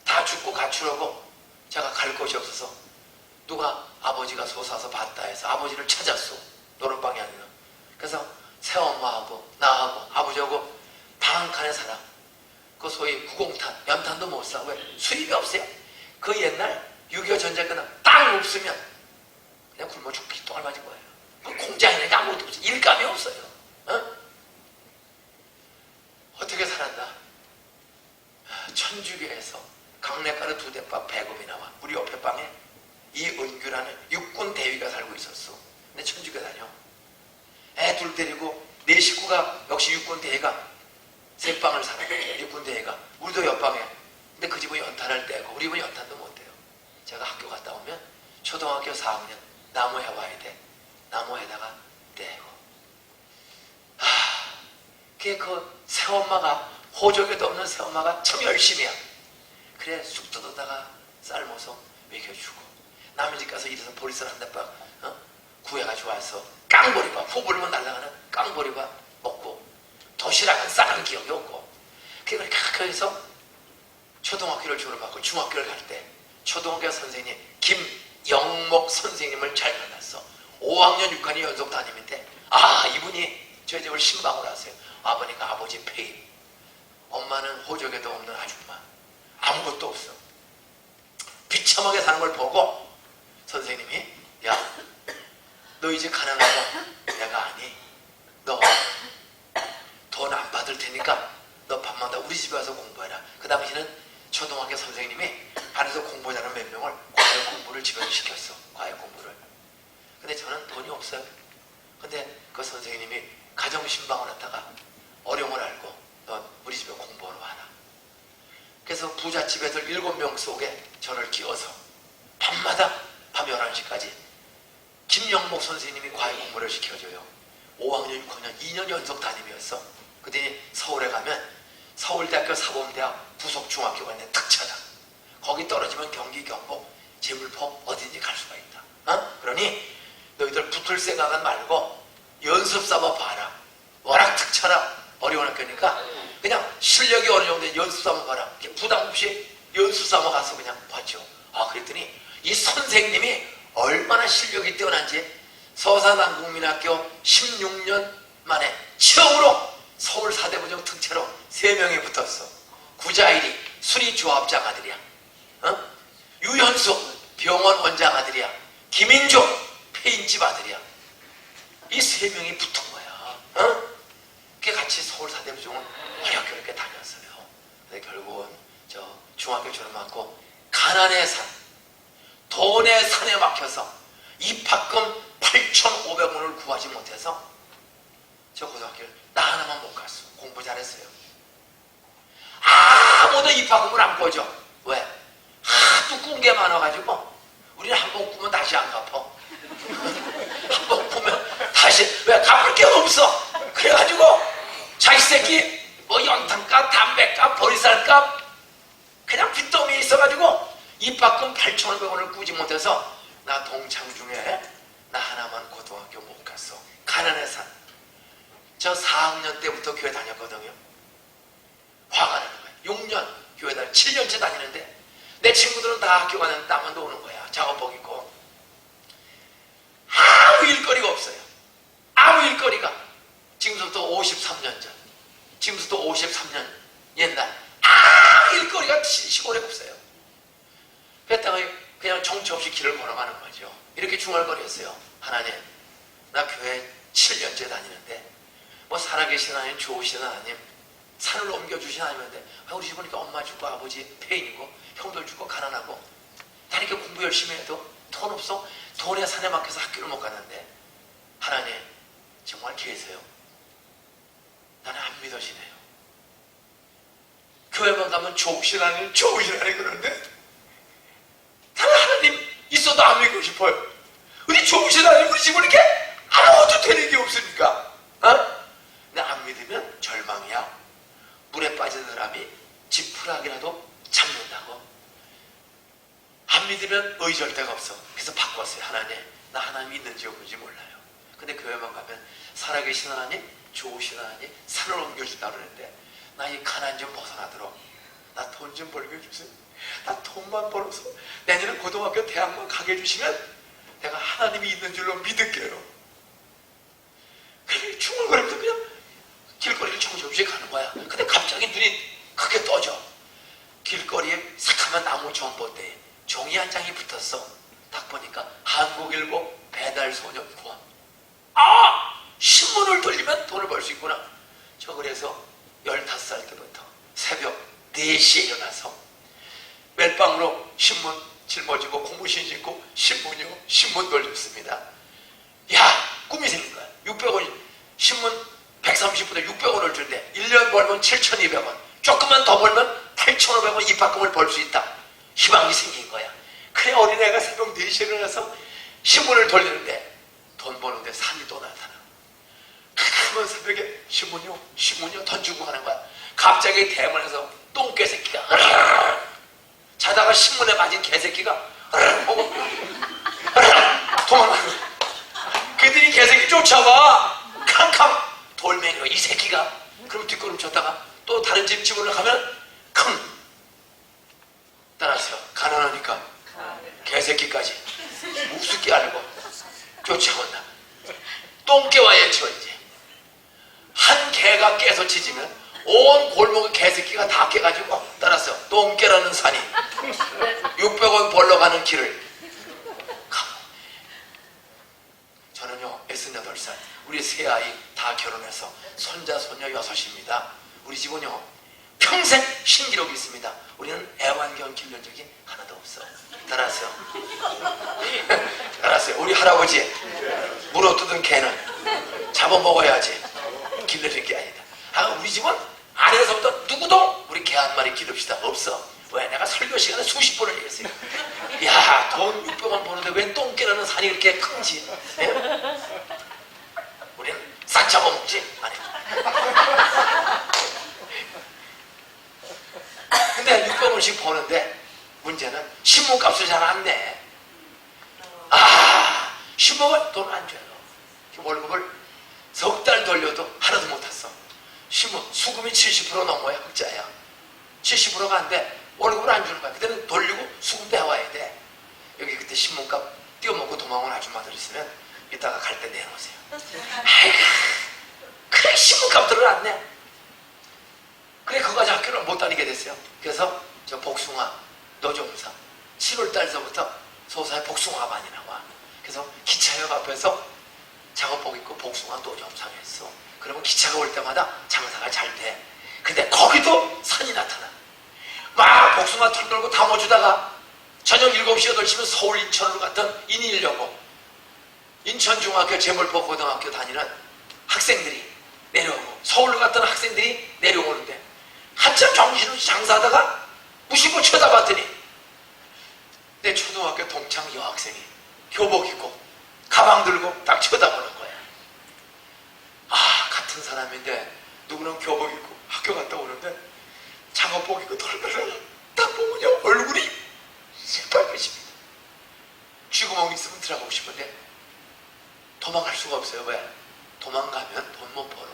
다 죽고 가출하고 제가 갈 곳이 없어서 누가 아버지가 소사서 봤다 해서 아버지를 찾았어. 노름방이 아니라. 그래서 새엄마하고 나하고 아버지하고 방 한 칸에 살아. 그 소위 구공탄, 연탄도 못 사. 왜? 수입이 없어요. 그 옛날 6.25 전쟁 끝나면 땅 없으면 그냥 굶어 죽기 똥을 맞은 거예요. 그 공장에는 아무것도 없어요. 일감이 없어요. 어떻게 살았나? 천주교에서 강내가루 2대밥 배급이 나와. 우리 옆에 방에 이은규라는 육군 대위가 살고 있었어. 근데 천주교 다녀. 애 둘 데리고 내 식구가 역시 육군 대위가 세 방을 살아. 육군 대위가. 우리도 옆방에. 근데 그 집은 연탄을 떼고 우리 집은 연탄도 못 떼요. 제가 학교 갔다 오면 초등학교 4학년 나무 해와야 돼. 나무에다가 떼고. 그 새엄마가 호적에도 없는 새엄마가 참 열심히 해. 그래 쑥 뜯어다가 삶아서 먹여주고 남의 집 가서 이래서 보리쌀 한 대박 구해가지고 와서 깡보리밥 후불면 날아가는 깡보리밥 먹고 도시락은 싸간 기억이 없고 그걸 그래서 초등학교를 졸업하고 중학교를 갈 때 초등학교 선생님 김영목 선생님을 잘 만났어. 5학년 6학년 연속 담임인데 이분이 저희 집을 신방을 하세요. 아버니까 아버지 폐인, 엄마는 호적에도 없는 아줌마, 아무것도 없어. 비참하게 사는 걸 보고 선생님이 야, 너 이제 가난하다. 내가 아니, 너 돈 안 받을 테니까 너 밤마다 우리 집에 와서 공부해라. 그 당시는 초등학교 선생님이 반에서 공부 잘하는 몇 명을 과외 공부를 집에서 시켰어. 과외 공부를. 근데 저는 돈이 없어요. 근데 그 선생님이 가정신방을 했다가 어려움을 알고 너 우리 집에 공부하러 와라. 그래서 부잣집 애들 7명 속에 저를 끼워서 밤마다 밤 11시까지 김영목 선생님이 과외 공부를 시켜줘요. 5학년, 6학년 2년 연속 담임이었어. 그랬더니 서울에 가면 서울대학교 사범대학 부속 중학교가 있는 특차다. 거기 떨어지면 경기, 경북, 제물포 어디든지 갈 수가 있다. 그러니 너희들 붙을 생각은 말고 연습 삼아 봐라. 워낙 특차라 어려운 학교니까 그냥 실력이 어느 정도 연습 삼아 봐라. 부담 없이 연습 삼아 가서 그냥 봤죠. 그랬더니 이 선생님이 얼마나 실력이 뛰어난지 서산한국민학교 16년 만에 처음으로 서울 사대부정 특채로 3명이 붙었어. 구자일이 수리조합장 아들이야. 유현수 병원 원장 아들이야. 김인종 페인집 아들이야. 이 3명이 붙은 거야. 그게 같이 서울 사대부정을 어렵게 이렇게 다녔어요. 근데 결국은 저 중학교 졸업하고 가난의 산, 돈의 산에 막혀서 입학금 8,500원을 구하지 못해서 저 고등학교를 나 하나만 못 갔어. 공부 잘했어요. 아무도 입학금을 안 꿔줘. 왜? 하도 꾼 게 많아가지고 우리는 한 번 꾸면 다시 안 갚아. 한 번 꾸면 다시 왜 갚을 게 없어. 그래가지고 자기 새끼 뭐 연탄값, 담배값, 보리쌀값 그냥 빚더미에 있어가지고 입학금 8,500원을 꾸지 못해서 나 동창 중에 나 하나만 고등학교 못 갔어. 가난의 산. 저 4학년 때부터 교회 다녔거든요. 화가 나는 거야. 6년 교회 7년째 다니는데 내 친구들은 다 학교 가는데 나만 도 오는 거야. 작업복 입고. 아무 일거리가 없어요. 아무 일거리가. 지금부터 53년 전, 지금부터 53년 옛날 아무 일거리가 시골에 없어요. 그랬다가 그냥 정처 없이 길을 걸어가는 거죠. 이렇게 중얼거렸어요. 하나님, 나 교회 7년째 다니는데 뭐 살아계신 하나님, 좋으신 하나님, 산을 옮겨주신 하나님인데 우리 집 보니까 엄마 죽고 아버지 폐인이고 형들 죽고 가난하고 나 이렇게 공부 열심히 해도 돈 없어. 돈의 산에 막혀서 학교를 못 갔는데 하나님 정말 계세요. 나는 안 믿어지네요. 교회만 가면 좋으신 하나님, 좋으신 하나님 그러는데 나는 하나님 있어도 안 믿고 싶어요. 우리 좋으신 하나님 우리 집은 이렇게 아무것도 되는 게 없으니까. 근데 안 믿으면 절망이야. 물에 빠진 사람이 지푸라기라도 잡는다고. 안 믿으면 의지할 데가 없어. 그래서 바꿨어요. 하나님, 나 하나님 있는지 없는지 몰라요. 근데 교회만 가면 살아계신 하나님, 좋으신 하나님, 산을 옮겨준다 그러는데 나 이 가난 좀 벗어나도록 나 돈 좀 벌게 해주세요. 나 돈만 벌어서 내년에 고등학교 대학만 가게 해주시면 내가 하나님이 있는 줄로 믿을게요. 그래 중얼거리면서 그냥 길거리를 정신없이 가는 거야. 근데 갑자기 눈이 크게 떠져. 길거리에 새카만 나무 전봇대에 종이 한 장이 붙었어. 딱 보니까 한국일보 배달소년 구원. 신문을 돌리면 돈을 벌 수 있구나. 저 그래서 15살 때부터 새벽 4시에 일어나서 멜빵으로 신문 짊어지고 고무신 신고 신문 돌렸습니다. 야, 꿈이 생긴 거야. 600원이 신문 130분에 600원을 주는데 1년 벌면 7,200원, 조금만 더 벌면 8,500원 입학금을 벌 수 있다. 희망이 생긴 거야. 그래 어린애가 새벽 4시에 일어나서 신문을 돌리는데 돈 버는데 산이 또 나타나. 그러면 새벽에 신문이요 던지고 가는 거야. 갑자기 대문에서 똥개새끼가 자다가 신문에 맞은 개새끼가 도망가는 거야. 그들이 개새끼 쫓아와. 캄캄 돌멩이로 이 새끼가. 그럼 뒷걸음 쳤다가 또 다른 집 집으로 가면 킁 따라서 가난하니까 개새끼까지 우습게 알고 쫓아온다. 똥개와 예쳐 이제 한 개가 깨서 짖으면 온 골목의 개새끼가 다 깨가지고 따라서 똥개라는 산이 600원 벌러 가는 길을 저는요 68살 우리 세 아이 다 결혼해서 손자 손녀 6입니다. 우리 집은요 평생 신기록이 있습니다. 우리는 애완견 길른 적이 하나도 없어. 따라서 우리 할아버지 물어뜯은 개는 잡아먹어야지 길르는 게 아니다. 우리 집은 아래에서부터 누구도 우리 개 한 마리 기릅시다 없어. 왜? 내가 설교 시간에 수십 번을 얘기했어요. 야, 돈 600원 버는데 왜 똥개라는 산이 이렇게 큰지. 예? 우리는 싹 잡아먹지. 아니. 버는데 문제는 신문값을 잘 안 내. 신문은 돈 안 줘요. 월급을 석 달 돌려도 하나도 못 탔어. 신문 수급이 70% 넘어야 흑자야. 70%가 안 돼. 월급을 안 주는 거야. 그때는 돌리고 수급 내와야 돼. 여기 그때 신문값 띄어먹고 도망온 아줌마들 있으면 이따가 갈 때 내놓으세요. 아이고, 그래 신문값들을 안 내. 그래 그거 가지고 학교를 못 다니게 됐어요. 그래서 저 복숭아 노점사 7월달서부터 소사에 복숭아가 많이 나와. 그래서 기차역 앞에서 작업복 입고 복숭아 노점상에 했어. 그러면 기차가 올 때마다 장사가 잘 돼. 근데 거기도 산이 나타나. 막 복숭아 털 놀고 담아주다가 저녁 7시 8시면 서울 인천으로 갔던 인일여고 인천중학교 재물포 고등학교 다니는 학생들이 내려오고 서울로 갔던 학생들이 내려오는데 한참 정신없이 장사하다가 무심코 쳐다봤더니 내 초등학교 동창 여학생이 교복 입고 가방 들고 딱 쳐다보는 거야. 같은 사람인데 누구는 교복 입고 학교 갔다 오는데 작업복 입고 덜덜덜 딱 보면요 얼굴이 새빨개집니다. 쥐구멍 있으면 들어가고 싶은데 도망갈 수가 없어요. 왜? 도망가면 돈 못 벌어.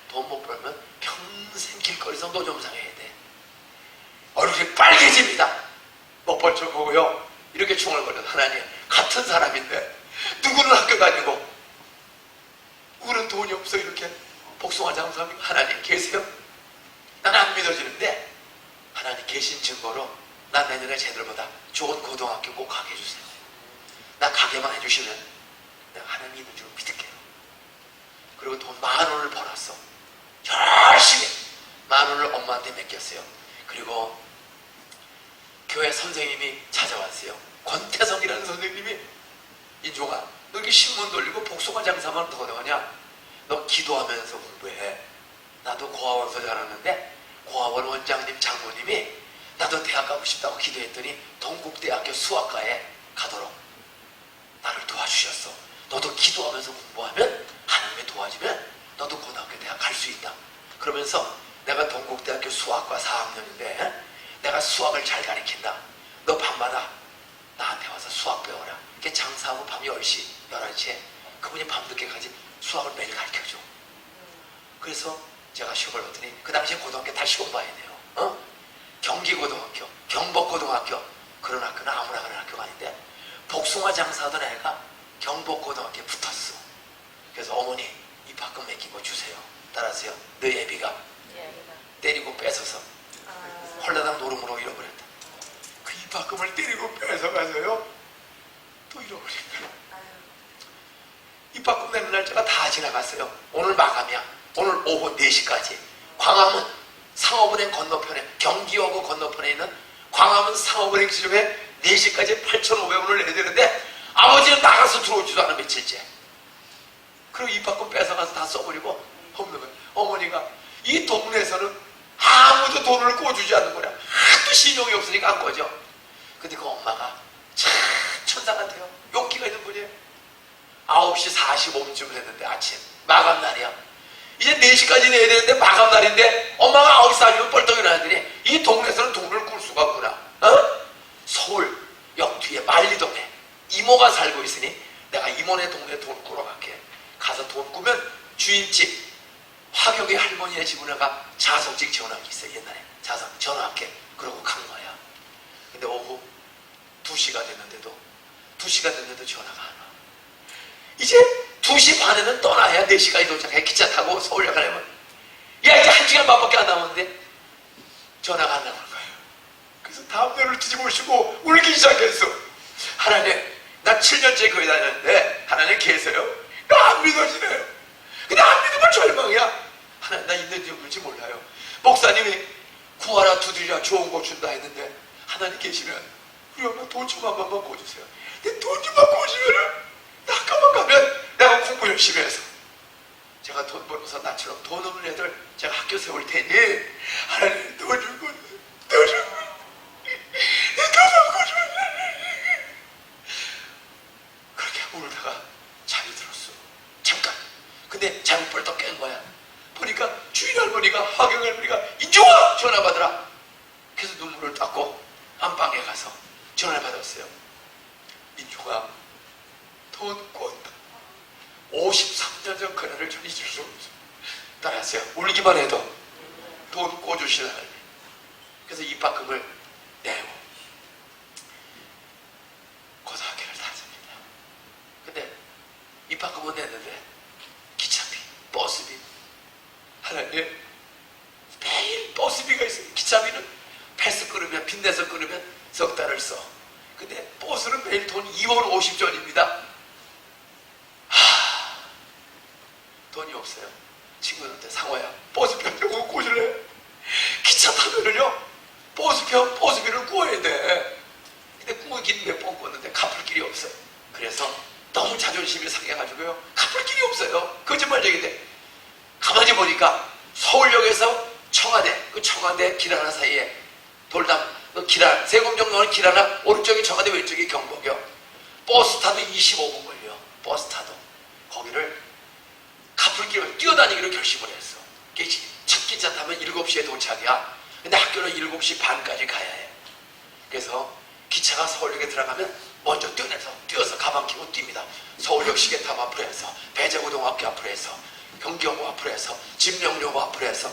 돈 못 벌면 평생 길거리에서 노점상 해야 돼. 얼굴이 빨개집니다. 못 벌 척 하고요. 이렇게 중얼거려서 하나님 같은 사람인데 누구는 학교 다니고 누구는 돈이 없어 이렇게 복숭아 장사하면 하나님 계세요? 난 안 믿어지는데 하나님 계신 증거로 난 내년에 쟤들보다 좋은 고등학교 꼭 가게 해주세요. 나 가게만 해주시면 내가 하나님 있는 줄 믿을게요. 그리고 돈 10,000원을 벌었어. 열심히 10,000원을 엄마한테 맡겼어요. 그리고 교회 선생님이 찾아왔어요. 권태성이라는 선생님이 인종아 너 이렇게 신문 돌리고 복숭아 장사만 더 하냐? 너 기도하면서 공부해. 나도 고아원서 잘하는데 고아원 원장님 장모님이 나도 대학 가고 싶다고 기도했더니 동국대학교 수학과에 가도록 나를 도와주셨어. 너도 기도하면서 공부하면 하나님이 도와주면 너도 고등학교 대학 갈 수 있다. 그러면서 내가 동국대학교 수학과 4학년인데 내가 수학을 잘 가르친다. 너 밤마다 나한테 와서 수학 배워라. 이렇게 장사하고 밤 10시, 11시에 그분이 밤늦게까지 수학을 매일 가르쳐줘. 그래서 제가 시험을 봤더니 그 당시에 고등학교 다 시험 봐야 돼요. 경기고등학교, 경복고등학교 그런 학교는 아무나 그런 학교가 아닌데 복숭아 장사하던 애가 경복고등학교에 붙었어. 그래서 어머니 입학금 맡기고 주세요. 따라서요. 너 애비가 때리고 뺏어서 홀라당 노름으로 잃어버렸다. 그 입학금을 때리고 뺏어가서요 또 잃어버렸다. 입학금 내는 날짜가 다 지나갔어요. 오늘 마감이야. 오늘 오후 4시까지 광화문 상업은행 건너편에 경기여고 건너편에 있는 광화문 상업은행 지점에 4시까지 8,500원을 내야 되는데 아버지는 나가서 들어오지도 않아 며칠째. 그리고 입학금 뺏어가서 다 써버리고 없는 거예요. 어머니가 이 동네에서는 아무도 돈을 꿔주지 않는 거야. 하도 신용이 없으니까 안 꿔줘. 근데 그 엄마가 참 천사 같아요. 용기가 있는 분이에요. 9시 45분쯤 됐는데 아침 마감날이야. 이제 4시까지 내야 되는데 마감날인데 엄마가 9시 40분 벌떡 일어나더니 이 동네에서는 돈을 꿀 수가 없구나. 서울역 뒤에 만리동에 이모가 살고 있으니 내가 이모네 동네 돈 꾸러 갈게. 가서 돈 꾸면 주인집 화경의 할머니네 집으로 내가 자석직 전화기 있어요. 옛날에 자석 전화할게. 그러고 간 거야. 근데 오후 2시가 됐는데도 전화가 안 와. 이제 2시 반에는 떠나야 4시까지 도착해. 기차 타고 서울역 가려면 야 이제 1시간반밖에 안 남았는데 전화가 안 나오는 거예요. 그래서 다음 날을 뒤집어쓰고 울기 시작했어. 하나님 나 7년째 교회 다녔는데 하나님 계세요? 나 안 믿어지네요. 근데 안 믿으면 절망이야. 하나님 나 있는지 없는지 몰라요. 목사님이 구하라 두드리라 좋은 거 준다 했는데 하나님 계시면 우리 엄마 돈 좀 한 번만 꿔주세요. 근데 돈 좀 한 번 꿔주면은 나 학교만 가면 내가 공부 열심히 해서 제가 돈 벌어서 나처럼 돈 없는 애들 제가 학교 세울 테니 하나님 돈 주고 돈 주고 돈 꿔주면 그렇게 하고 울다가 잠이 들었어. 잠깐. 근데 잠이 벌떡 깬 거야. 보니까 주인 할머니가 하경 할머니가 인종아 전화 받으라. 그래서 눈물을 닦고 안방에 가서 전화를 받았어요. 민중아, 돈 꿔온다. 53년 전 그날을 전 잊을 수 없어. 따라하세요. 울기만 해도 돈 꿔주시는 하나님. 그래서 입학금을 내고 고등학교를 다녔습니다. 근데 입학금은 냈는데 기차비, 버스비, 하나님, 매일 버스비가 있어요. 기차비는 패스 끊으면, 빚내서 끊으면 석 달을 써. 근데 버스는 매일 돈 2원 50전입니다. 돈이 없어요. 친구들한테 상호야, 버스표 좀 구워줄래? 기차 타면은요, 버스비를 구워야 돼. 근데 구우긴 몇 번 구웠는데 갚을 길이 없어요. 그래서 너무 자존심이 상해가지고요, 갚을 길이 없어요. 거짓말쟁인데. 가만히 보니까 서울역에서 청와대, 그 청와대 길 하나 사이에 돌담, 그 길 하나, 세금정 나오는 길 하나, 오른쪽이 청와대, 왼쪽이 경복역. 버스 타도 25분 걸려. 버스 타도. 거기를 갚을 길을 뛰어다니기로 결심을 했어. 첫 기차 타면 7시에 도착이야. 근데 학교는 7시 반까지 가야 해. 그래서 기차가 서울역에 들어가면 먼저 뛰어서 가방 끼고 뜁니다. 서울역 시계탑 앞으로 해서, 배재고등학교 앞으로 해서, 경기여고 앞으로 해서, 진명여고 앞으로 해서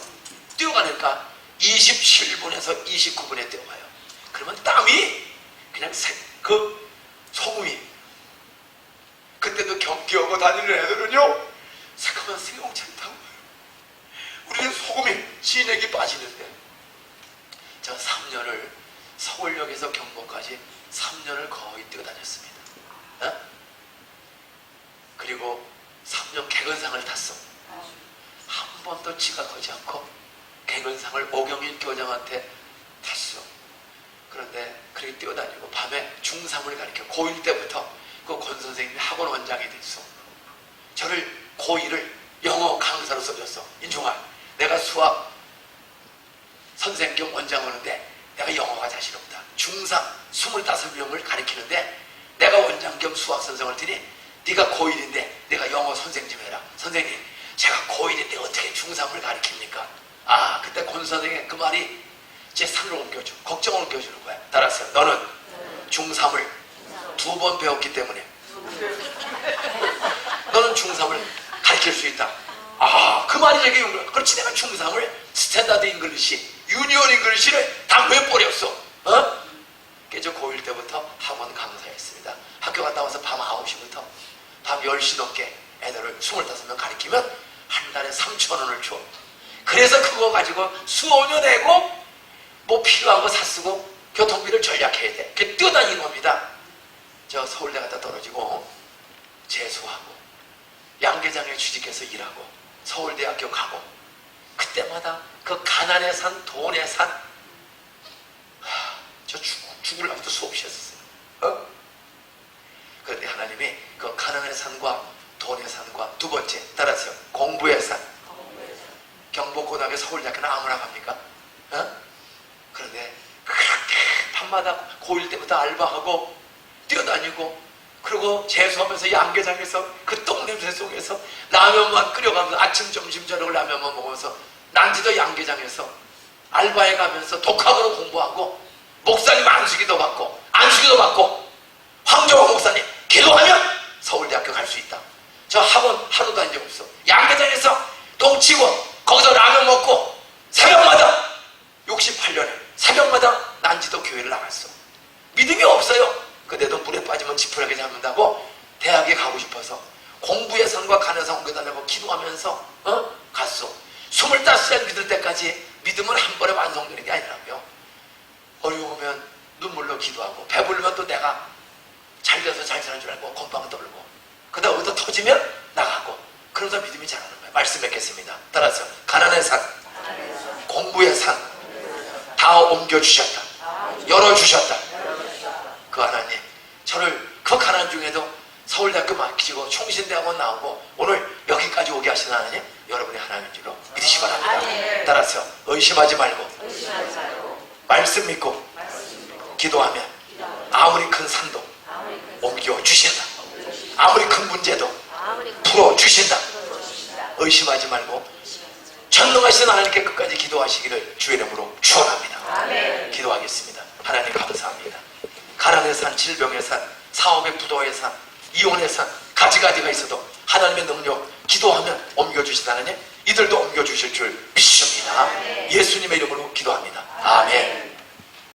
뛰어가니까 27분에서 29분에 뛰어가요. 그러면 땀이 그냥 소금이. 그때도 경기여고 다니는 애들은요, 새까만 승용차를 타고 가요. 우리는 소금이 진액이 빠지는데, 저 3년을 서울역에서 경복까지 3년을 거의 뛰어다녔습니다. 어? 그리고 3년 개근상을 탔어. 한 번도 지각하지 않고 개근상을 오경일 교장한테 탔어. 그런데 그렇게 뛰어다니고 밤에 중3을 가르쳐. 고1 때부터 그 권 선생님이 학원 원장이 됐어. 저를 고1을 영어 강사로 써줬어. 인중아, 내가 수학 선생 겸 원장 하는데 내가 영어가 자신 없다. 중3 25명을 가르치는데 내가 원장 겸 수학 선생을 테니 네가 고1인데 내가 영어 선생 좀 해라. 선생님, 제가 고1인데 어떻게 중3을 가르칩니까? 아, 그때 권 선생의 그 말이 제 산을 옮겨줘. 걱정을 옮겨주는 거야. 따라서 너는 중3을 2번 배웠기 때문에 너는 중3을 가르칠 수 있다. 아, 그 말이 되게 유명해. 그렇지, 내가 중3을 스탠다드 잉글리시, 유니온 잉글리시를 다 왜 버렸어? 어? 그래서 고1 때부터 학원 강사였습니다. 학교 갔다 와서 밤 9시부터 밤 10시 넘게 애들을 25명 가르치면 한 달에 3,000원을 줘. 그래서 그거 가지고 수업료 내고 뭐 필요한 거 사쓰고 교통비를 절약해야 돼. 그게 뛰어다니는 겁니다. 저 서울대 갔다 떨어지고 재수하고 양계장에 취직해서 일하고 서울대학교 가고 그때마다 그 가난의 산, 돈의 산, 저 죽으려고도 수없이 했었어요. 어? 그런데 하나님이 그 가난의 산과 돈의 산과 두 번째, 따라서요, 공부의 산. 경복고등학교 서울대학교는 아무나 갑니까? 어? 그런데 그렇게 밤마다 고1 때부터 알바하고 뛰어다니고, 그리고 재수하면서 양계장에서 그 똥냄새 속에서 라면만 끓여가면서 아침 점심 저녁을 라면만 먹으면서 난지도 양계장에서 알바해 가면서 독학으로 공부하고 목사님 안수기도 받고 황정호 목사님 기도하면 서울대학교 갈 수 있다. 저 학원 하루 다닌 적 없어. 양계장에서 똥 치고 거기서 라면 먹고 새벽마다 68년에 새벽마다 난지도 교회를 나갔어. 믿음이 없어요. 그래도 물에 빠지면 지푸라기 잡는다고 대학에 가고 싶어서 공부의 산과 가난에서 옮겨달라고 기도하면서 갔어. 25살 믿을 때까지 믿음은 한 번에 완성되는 게 아니라고요. 어려우면 눈물로 기도하고 배부르면 또 내가 잘 돼서 잘 사는 줄 알고 건방 떨고 그러다 어디서 터지면 나가고 그러면서 믿음이 자라는 거예요. 말씀 맺겠습니다. 따라서 가난의 산, 공부의 산 다 옮겨주셨다. 열어주셨다. 그 하나님, 저를 그 가난 중에도 서울대학교 맡기시고 총신대학원 나오고 오늘 여기까지 오게 하신 하나님, 여러분의 하나님인 줄로 믿으시 바랍니다. 따라서 의심하지 말고 말씀 믿고 기도하면 아무리 큰 산도 옮겨주신다. 아무리 큰 문제도 풀어주신다. 의심하지 말고 전능하신 하나님께 끝까지 기도하시기를 주의 이름으로 축원합니다. 기도하겠습니다. 하나님 감사합니다. 가난의 산, 질병의 산, 사업의 부도의 산, 이혼의 산, 가지가지가 있어도 하나님의 능력 기도하면 옮겨주신 하나님, 이들도 옮겨주실 줄 믿습니다. 예수님의 이름으로 기도합니다. 아멘.